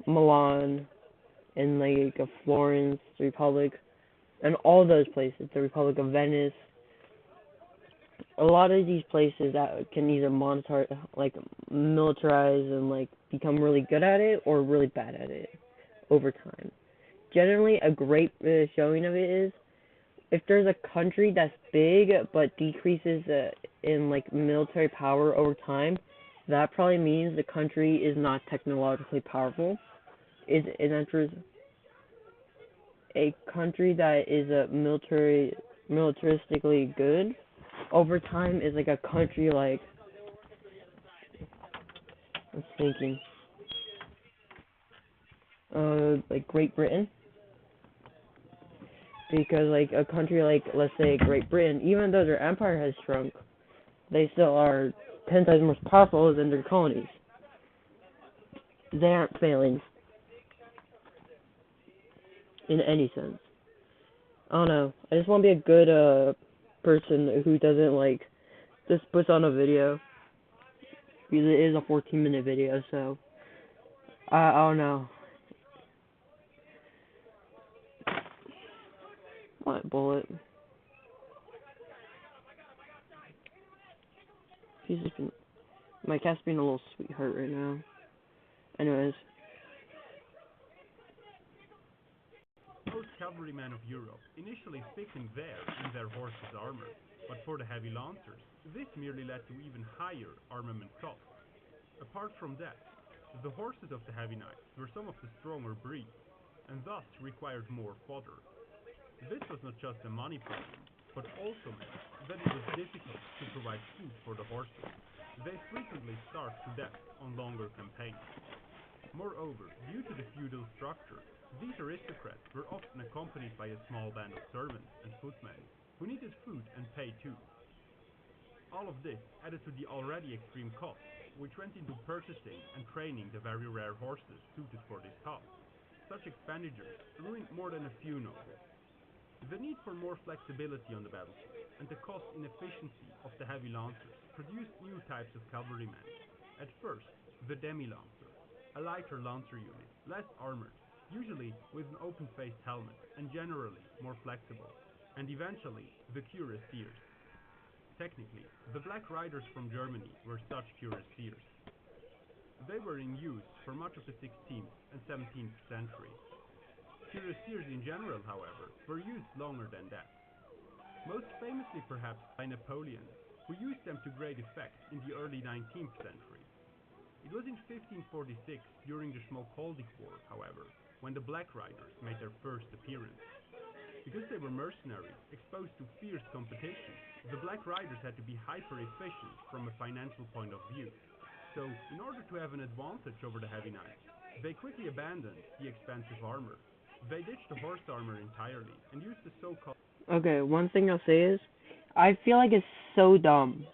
Milan, and like Florence, the Republic, and all those places, the Republic of Venice. A lot of these places that can either militarize and like become really good at it or really bad at it over time. Generally, a great showing of it is if there's a country that's big but decreases in like military power over time, that probably means the country is not technologically powerful. Is it enters a country that is a militaristically good over time is like a country like I'm thinking like Great Britain, because like a country like let's say Great Britain, even though their empire has shrunk, they still are 10 times more powerful than their colonies. They aren't failing in any sense. I don't know. I just want to be a good person who doesn't like just puts on a video, because it is a 14-minute video. So I don't know. What bullet? He's just been, my cat's being a little sweetheart right now. Anyways, Most cavalrymen of Europe initially thickened their horses' armor, but for the heavy lancers, this merely led to even higher armament costs. Apart from that, the horses of the heavy knights were some of the stronger breeds, and thus required more fodder. This was not just a money problem, but also meant that it was difficult to provide food for the horses. They frequently starved to death on longer campaigns. Moreover, due to the feudal structure, these aristocrats were often accompanied by a small band of servants and footmen who needed food and pay too. All of this added to the already extreme costs, which went into purchasing and training the very rare horses suited for this task. Such expenditures ruined more than a few nobles. The need for more flexibility on the battlefield and the cost inefficiency of the heavy lancers produced new types of cavalrymen. At first, the demi-lancer, a lighter lancer unit, less armored, usually with an open-faced helmet and generally more flexible, and eventually the cuirassiers. Technically, the Black Riders from Germany were such cuirassiers. They were in use for much of the 16th and 17th century. Cuirassiers in general, however, were used longer than that. Most famously perhaps by Napoleon, who used them to great effect in the early 19th century. It was in 1546, during the Schmalkaldic War, however, when the Black Riders made their first appearance. Because they were mercenaries, exposed to fierce competition, the Black Riders had to be hyper-efficient from a financial point of view. So, in order to have an advantage over the heavy knights, they quickly abandoned the expensive armor. They ditched the horse armor entirely and used the so-called... okay, one thing I'll say is, I feel like it's so dumb.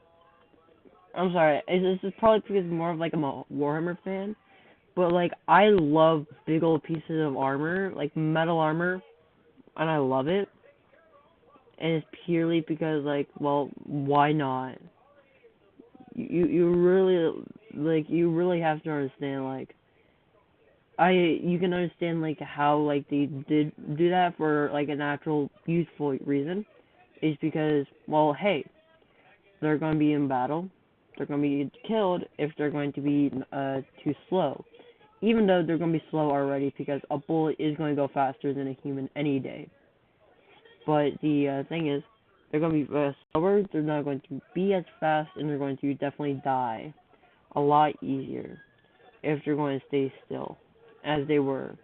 I'm sorry, this is probably because more of like I'm a Warhammer fan, but like I love big old pieces of armor, like metal armor, and I love it. And it's purely because like, well, why not? You really have to understand like you can understand like how like they did do that for like an actual useful reason, is because, well, hey, they're going to be in battle, they're going to be killed if they're going to be too slow, even though they're going to be slow already, because a bullet is going to go faster than a human any day. But the thing is, they're going to be slower, they're not going to be as fast, and they're going to definitely die a lot easier if they're going to stay still, as they were.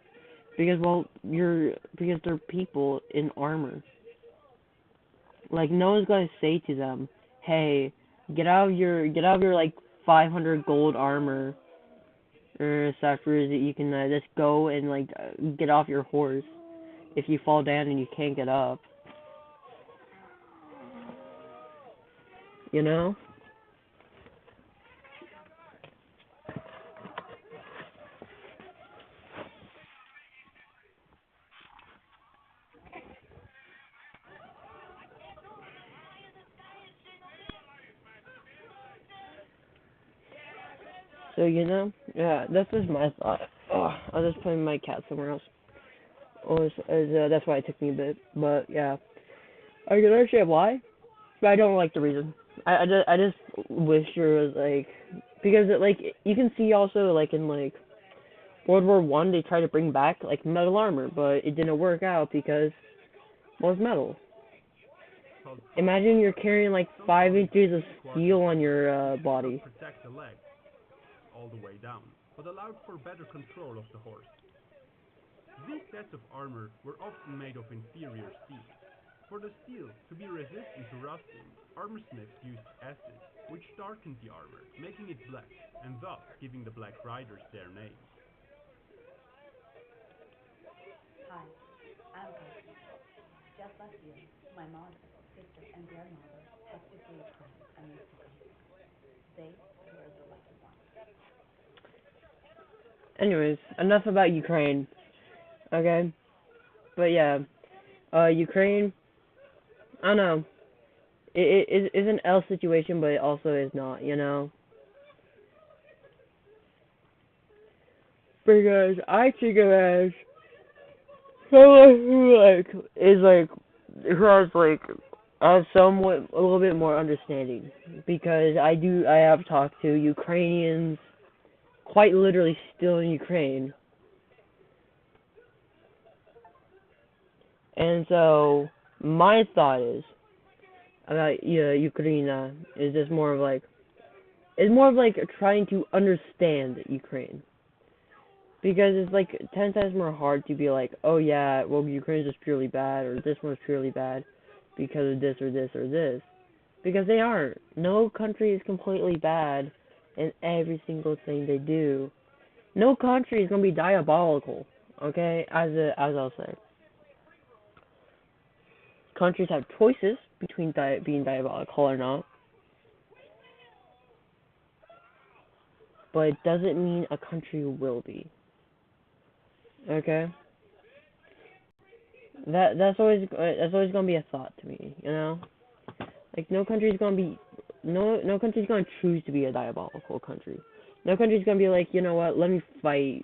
Because, well, because they're people in armor. Like, no one's going to say to them, hey, get out of your like 500 gold armor, or such, that you can just go and like get off your horse if you fall down and you can't get up, you know? So, yeah, that's just my thought. Oh, I'll just put my cat somewhere else. That's why it took me a bit. But, yeah. I can understand why, but I don't like the reason. I just wish there was, like, because, you can see also, in, World War I, they tried to bring back, metal armor, but it didn't work out because, well, it's metal. Called Imagine you're carrying, some 5 colleagues inches of use quarters steel on your, did not body. protect the leg all the way down, but allowed for better control of the horse. These sets of armor were often made of inferior steel. For the steel to be resistant to rusting, armorsmiths used acid, which darkened the armor, making it black, and thus giving the Black Riders their name. Hi, I'm Kathy. Just last year, my mother, sister, and grandmother had to flee Ukraine and moved to Canada. They were the lucky ones. Anyways, enough about Ukraine, okay? But yeah, Ukraine, I don't know. It is an L situation, but it also is not, you know? Because I think of it as someone who has, somewhat, a little bit more understanding. Because I have talked to Ukrainians, quite literally still in Ukraine. And so, my thought is, about Ukraine is just more of trying to understand Ukraine, because it's 10 times more hard to be like, oh yeah, well, Ukraine's just purely bad, or this one's purely bad because of this or this or this, because they aren't. No country is completely bad in every single thing they do. No country is gonna be diabolical, okay? As I'll say, countries have choices between being diabolical or not, but it doesn't mean a country will be. Okay? That's always gonna be a thought to me, you know? No country's gonna be no country's gonna choose to be a diabolical country. No country's gonna be like, you know what, let me fight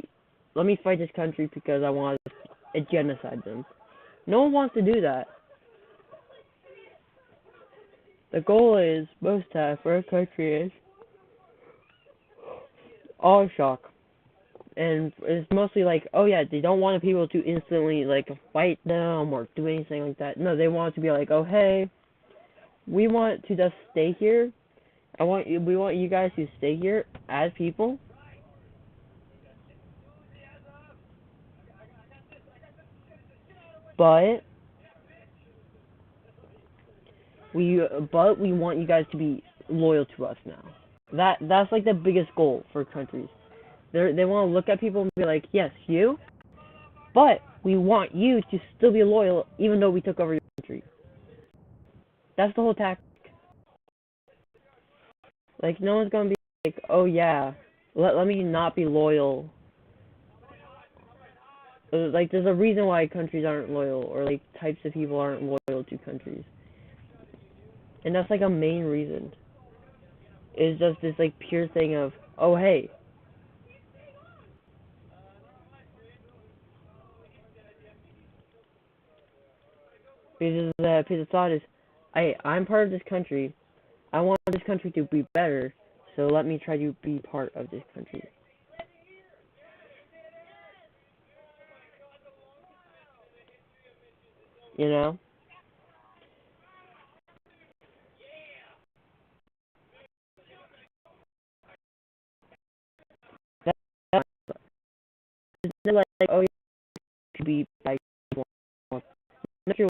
this country because I want to genocide them. No one wants to do that. The goal is most time for a country is all shock. And it's mostly oh yeah, they don't want people to instantly fight them or do anything like that. No, they want it to be like, oh hey, we want to just stay here. We want you guys to stay here as people. But we want you guys to be loyal to us now. That's the biggest goal for countries. They want to look at people and be like, yes, you, but we want you to still be loyal even though we took over your country. That's the whole tactic. No one's gonna be like, oh yeah, let me not be loyal. There's a reason why countries aren't loyal, or types of people aren't loyal to countries. And that's a main reason. It's just this pure thing of, oh hey, because the thought is, I'm part of this country. I want this country to be better, so let me try to be part of this country. You know? That's oh yeah, to be not sure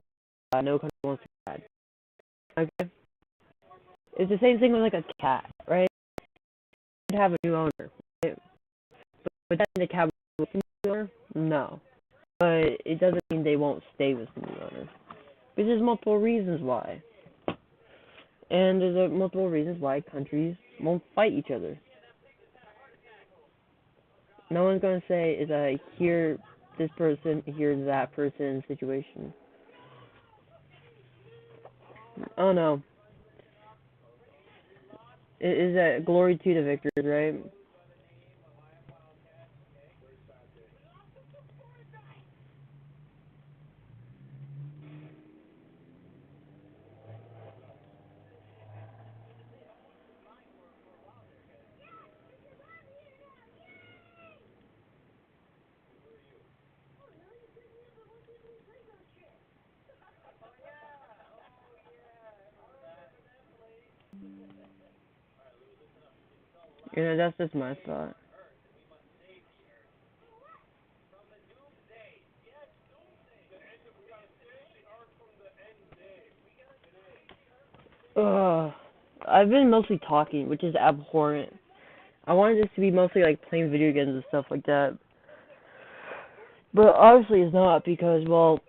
no country wants to be bad. Okay? It's the same thing with a cat, right? You have a new owner, right? But then the cat will look new owner? No. but it doesn't mean they won't stay with the new owner. Because there's multiple reasons why. And there's multiple reasons why countries won't fight each other. No one's going to say, is here this person, here's that person situation. Oh no. Is that glory to the victors, right? You know, that's just my thought. Ugh. I've been mostly talking, which is abhorrent. I wanted this to be mostly like playing video games and stuff like that. But obviously it's not because, well,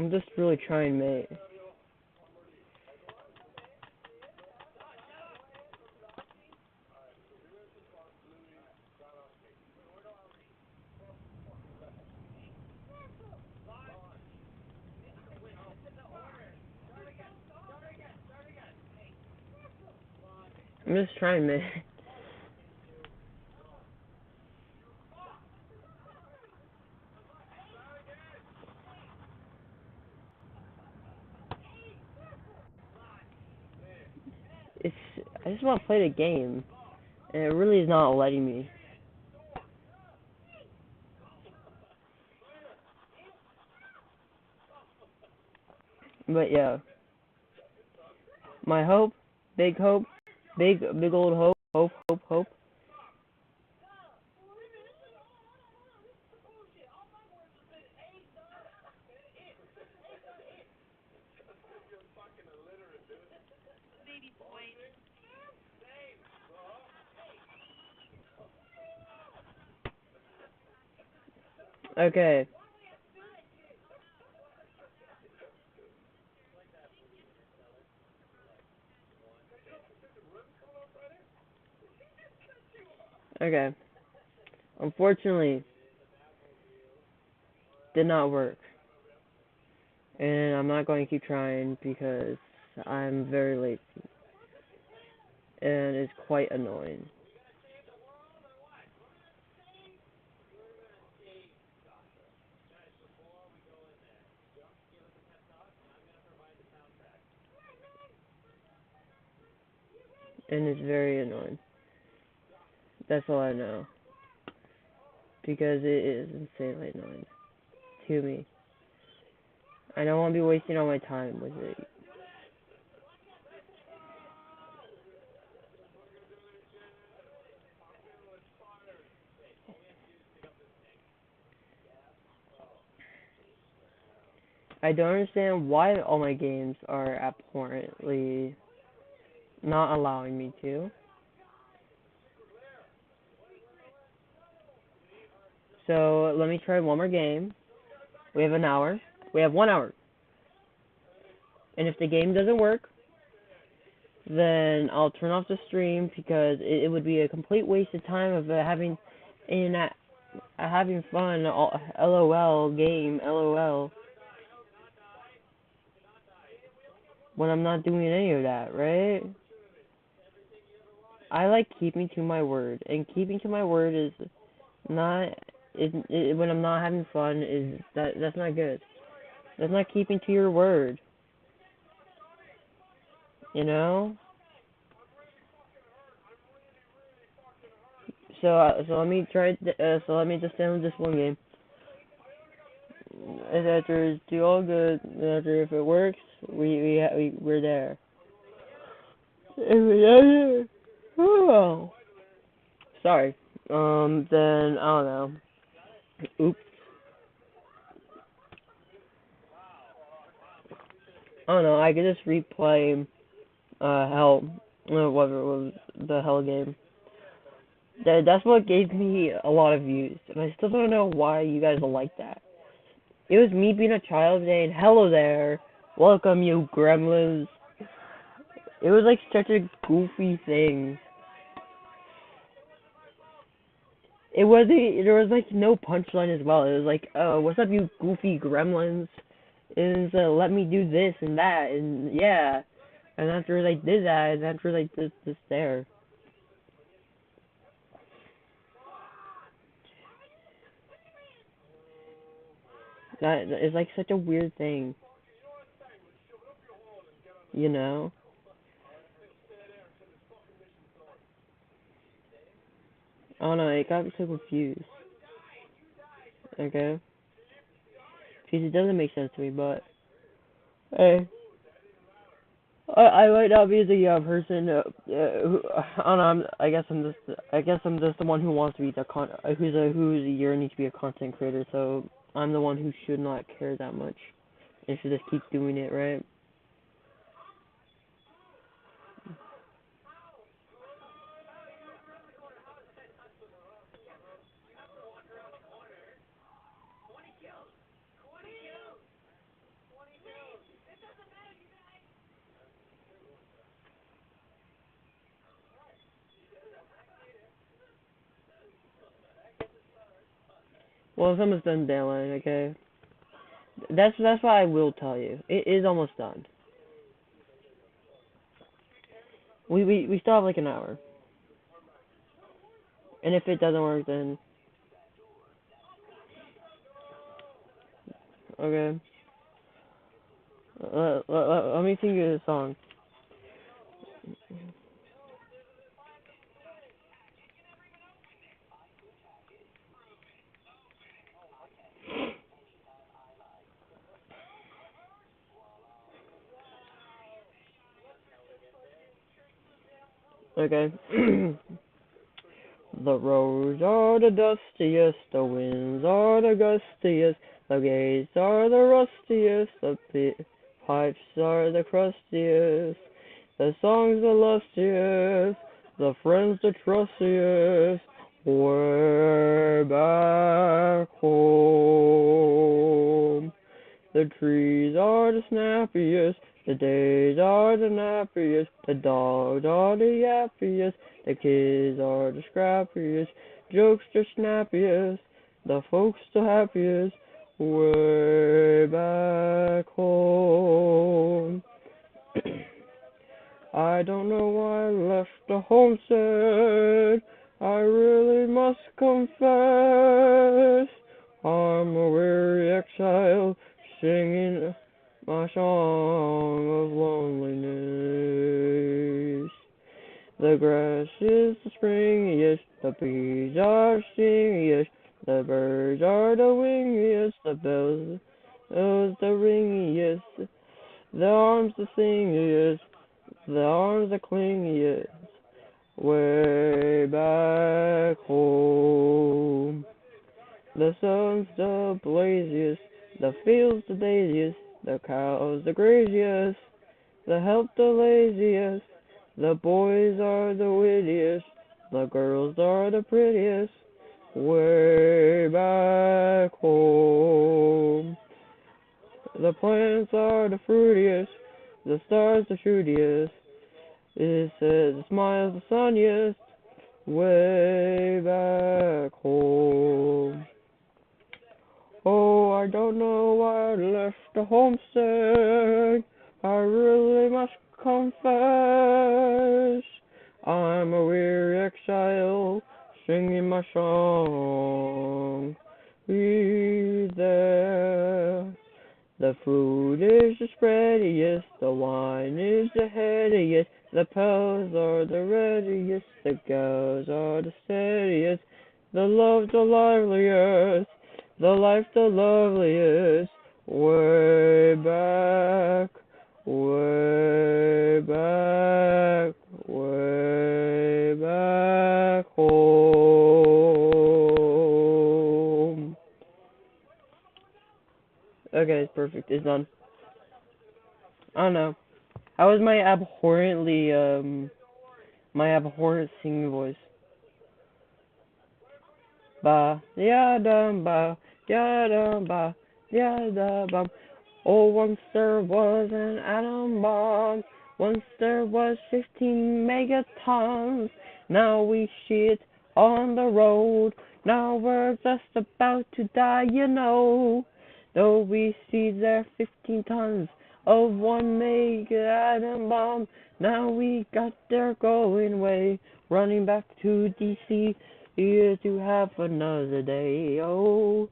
I'm just really trying, mate. I'm just trying, mate. It's, I just want to play the game, and it really is not letting me. But yeah, my hope, big old hope. Okay. Okay. Unfortunately, did not work. And I'm not going to keep trying because I'm very lazy. And it's quite annoying. And it's very annoying. That's all I know. Because it is insanely annoying. To me. I don't want to be wasting all my time with it. I don't understand why all my games are abhorrently not allowing me to. So let me try one more game. We have an hour. We have 1 hour. And if the game doesn't work, then I'll turn off the stream because it would be a complete waste of time of having fun. LOL game, LOL. When I'm not doing any of that, right? I like keeping to my word, and keeping to my word is not when I'm not having fun is that's not good. That's not keeping to your word. You know? So let me try. So let me just download this one game. And after it's do all good, after if it works, we're there. If it doesn't, oh, sorry. Then I don't know. Oops. I don't know, I could just replay, Hell, whatever it was, the Hell game. That's what gave me a lot of views, and I still don't know why you guys like that. It was me being a child saying, "Hello there, welcome you gremlins." It was like such a goofy thing. There was like no punchline as well. It was like, "Oh, what's up, you goofy gremlins? Is let me do this and that and yeah." And after I did that, and after I did this there, that is like such a weird thing, you know? I don't know. It got me so confused. Okay, because it doesn't make sense to me, but hey. I might not be the person who I don't know. I guess I'm just the one who wants to be who's yearning to be a content creator. So I'm the one who should not care that much and should just keep doing it, right? Well, it's almost done, Dayline. Okay, that's why I will tell you. It is almost done. We still have like an hour, and if it doesn't work, then okay. Let me sing you a song. Okay. The roads are the dustiest, the winds are the gustiest, the gates are the rustiest, the pipes are the crustiest, the songs the lustiest, the friends the trustiest. We're back home. The trees are the snappiest, the days are the nappiest, the dogs are the yappiest, the kids are the scrappiest, jokes the snappiest, the folks the happiest, way back home. I don't know why I left the homestead, I really must confess, I'm a weary exile, singing my song of loneliness. The grass is the springiest, the bees are stingiest, the birds are the wingiest, the bells the ringiest, the arms the singiest, the arms the clingiest, way back home. The sun's the blaziest, the fields the daisiest, the cows the graziest, the help the laziest, the boys are the wittiest, the girls are the prettiest, way back home. The plants are the fruitiest, the stars the shootiest, it says the smiles the sunniest, way back home. Oh, I don't know why I left the homestead, I really must confess, I'm a weary exile, singing my song. Be there. The food is the spreadiest, the wine is the headiest, the pals are the readiest, the gals are the steadiest, the love the liveliest, the life the loveliest, way back, way back, way back home. Okay, it's perfect. It's done. I don't know. How was my abhorrent singing voice? Ba ya dum ba ya dum ba ya da bum. Oh, once there was an atom bomb. Once there was 15 megatons. Now we shit on the road. Now we're just about to die, you know. Though we see there 15 tons of one mega atom bomb. Now we got there going away, running back to DC here to have another day. Oh,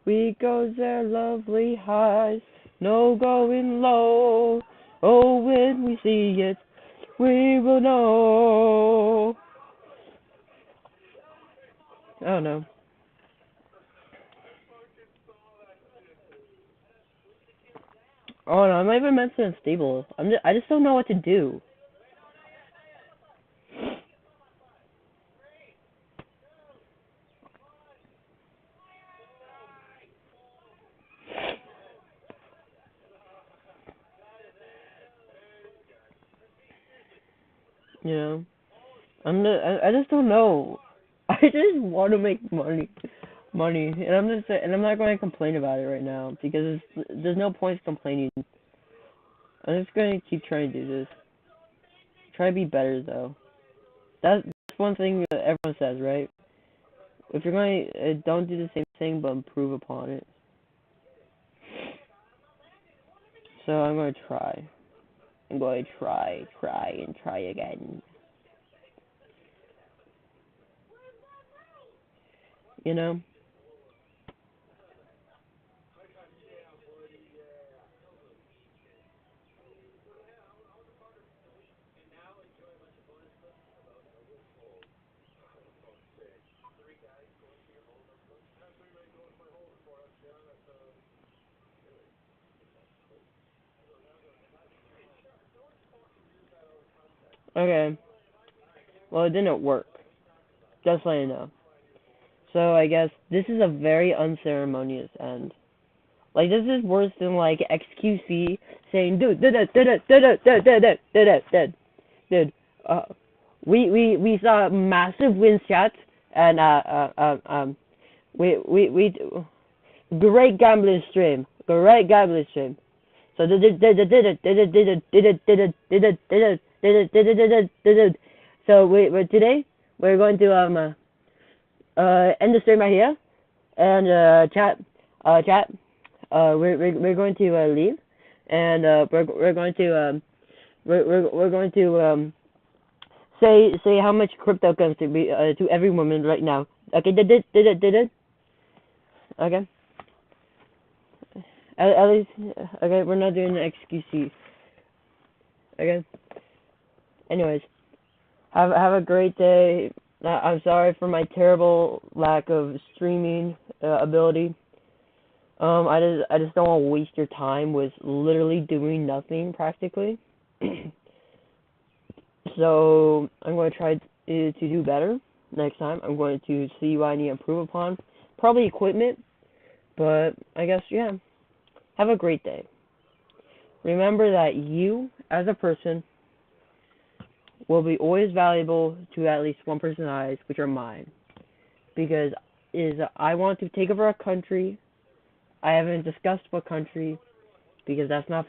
we go there lovely highs, no going low. Oh, when we see it, we will know. I don't know. Oh no, I'm not even mentally unstable. I just don't know what to do. You know, I just don't know. I just want to make money, and I'm not going to complain about it right now because there's no point complaining. I'm just going to keep trying to do this. Try to be better though. That's one thing that everyone says, right? If you're going to don't do the same thing, but improve upon it. So I'm going to try. I'm going to try, and try again. You know? Okay. Well, it didn't work. Just so you know. So I guess this is a very unceremonious end. Like this is worse than like XQC saying, dude. Uh, we saw massive wind shots and we great gambling stream, great gambling stream. So so we today we're going to end the stream right here and chat. We're going to leave and we're going to we're going to say how much crypto comes to be to every woman right now. Okay, did it. Okay. At least okay, we're not doing the XQC. Okay. Anyways, have a great day. I'm sorry for my terrible lack of streaming ability. I just don't want to waste your time with literally doing nothing practically. So I'm going to try to do better next time. I'm going to see what I need to improve upon. Probably equipment, but I guess yeah. Have a great day. Remember that you, as a person, will be always valuable to at least one person's eyes, which are mine. Because I want to take over a country. I haven't discussed what country, because that's not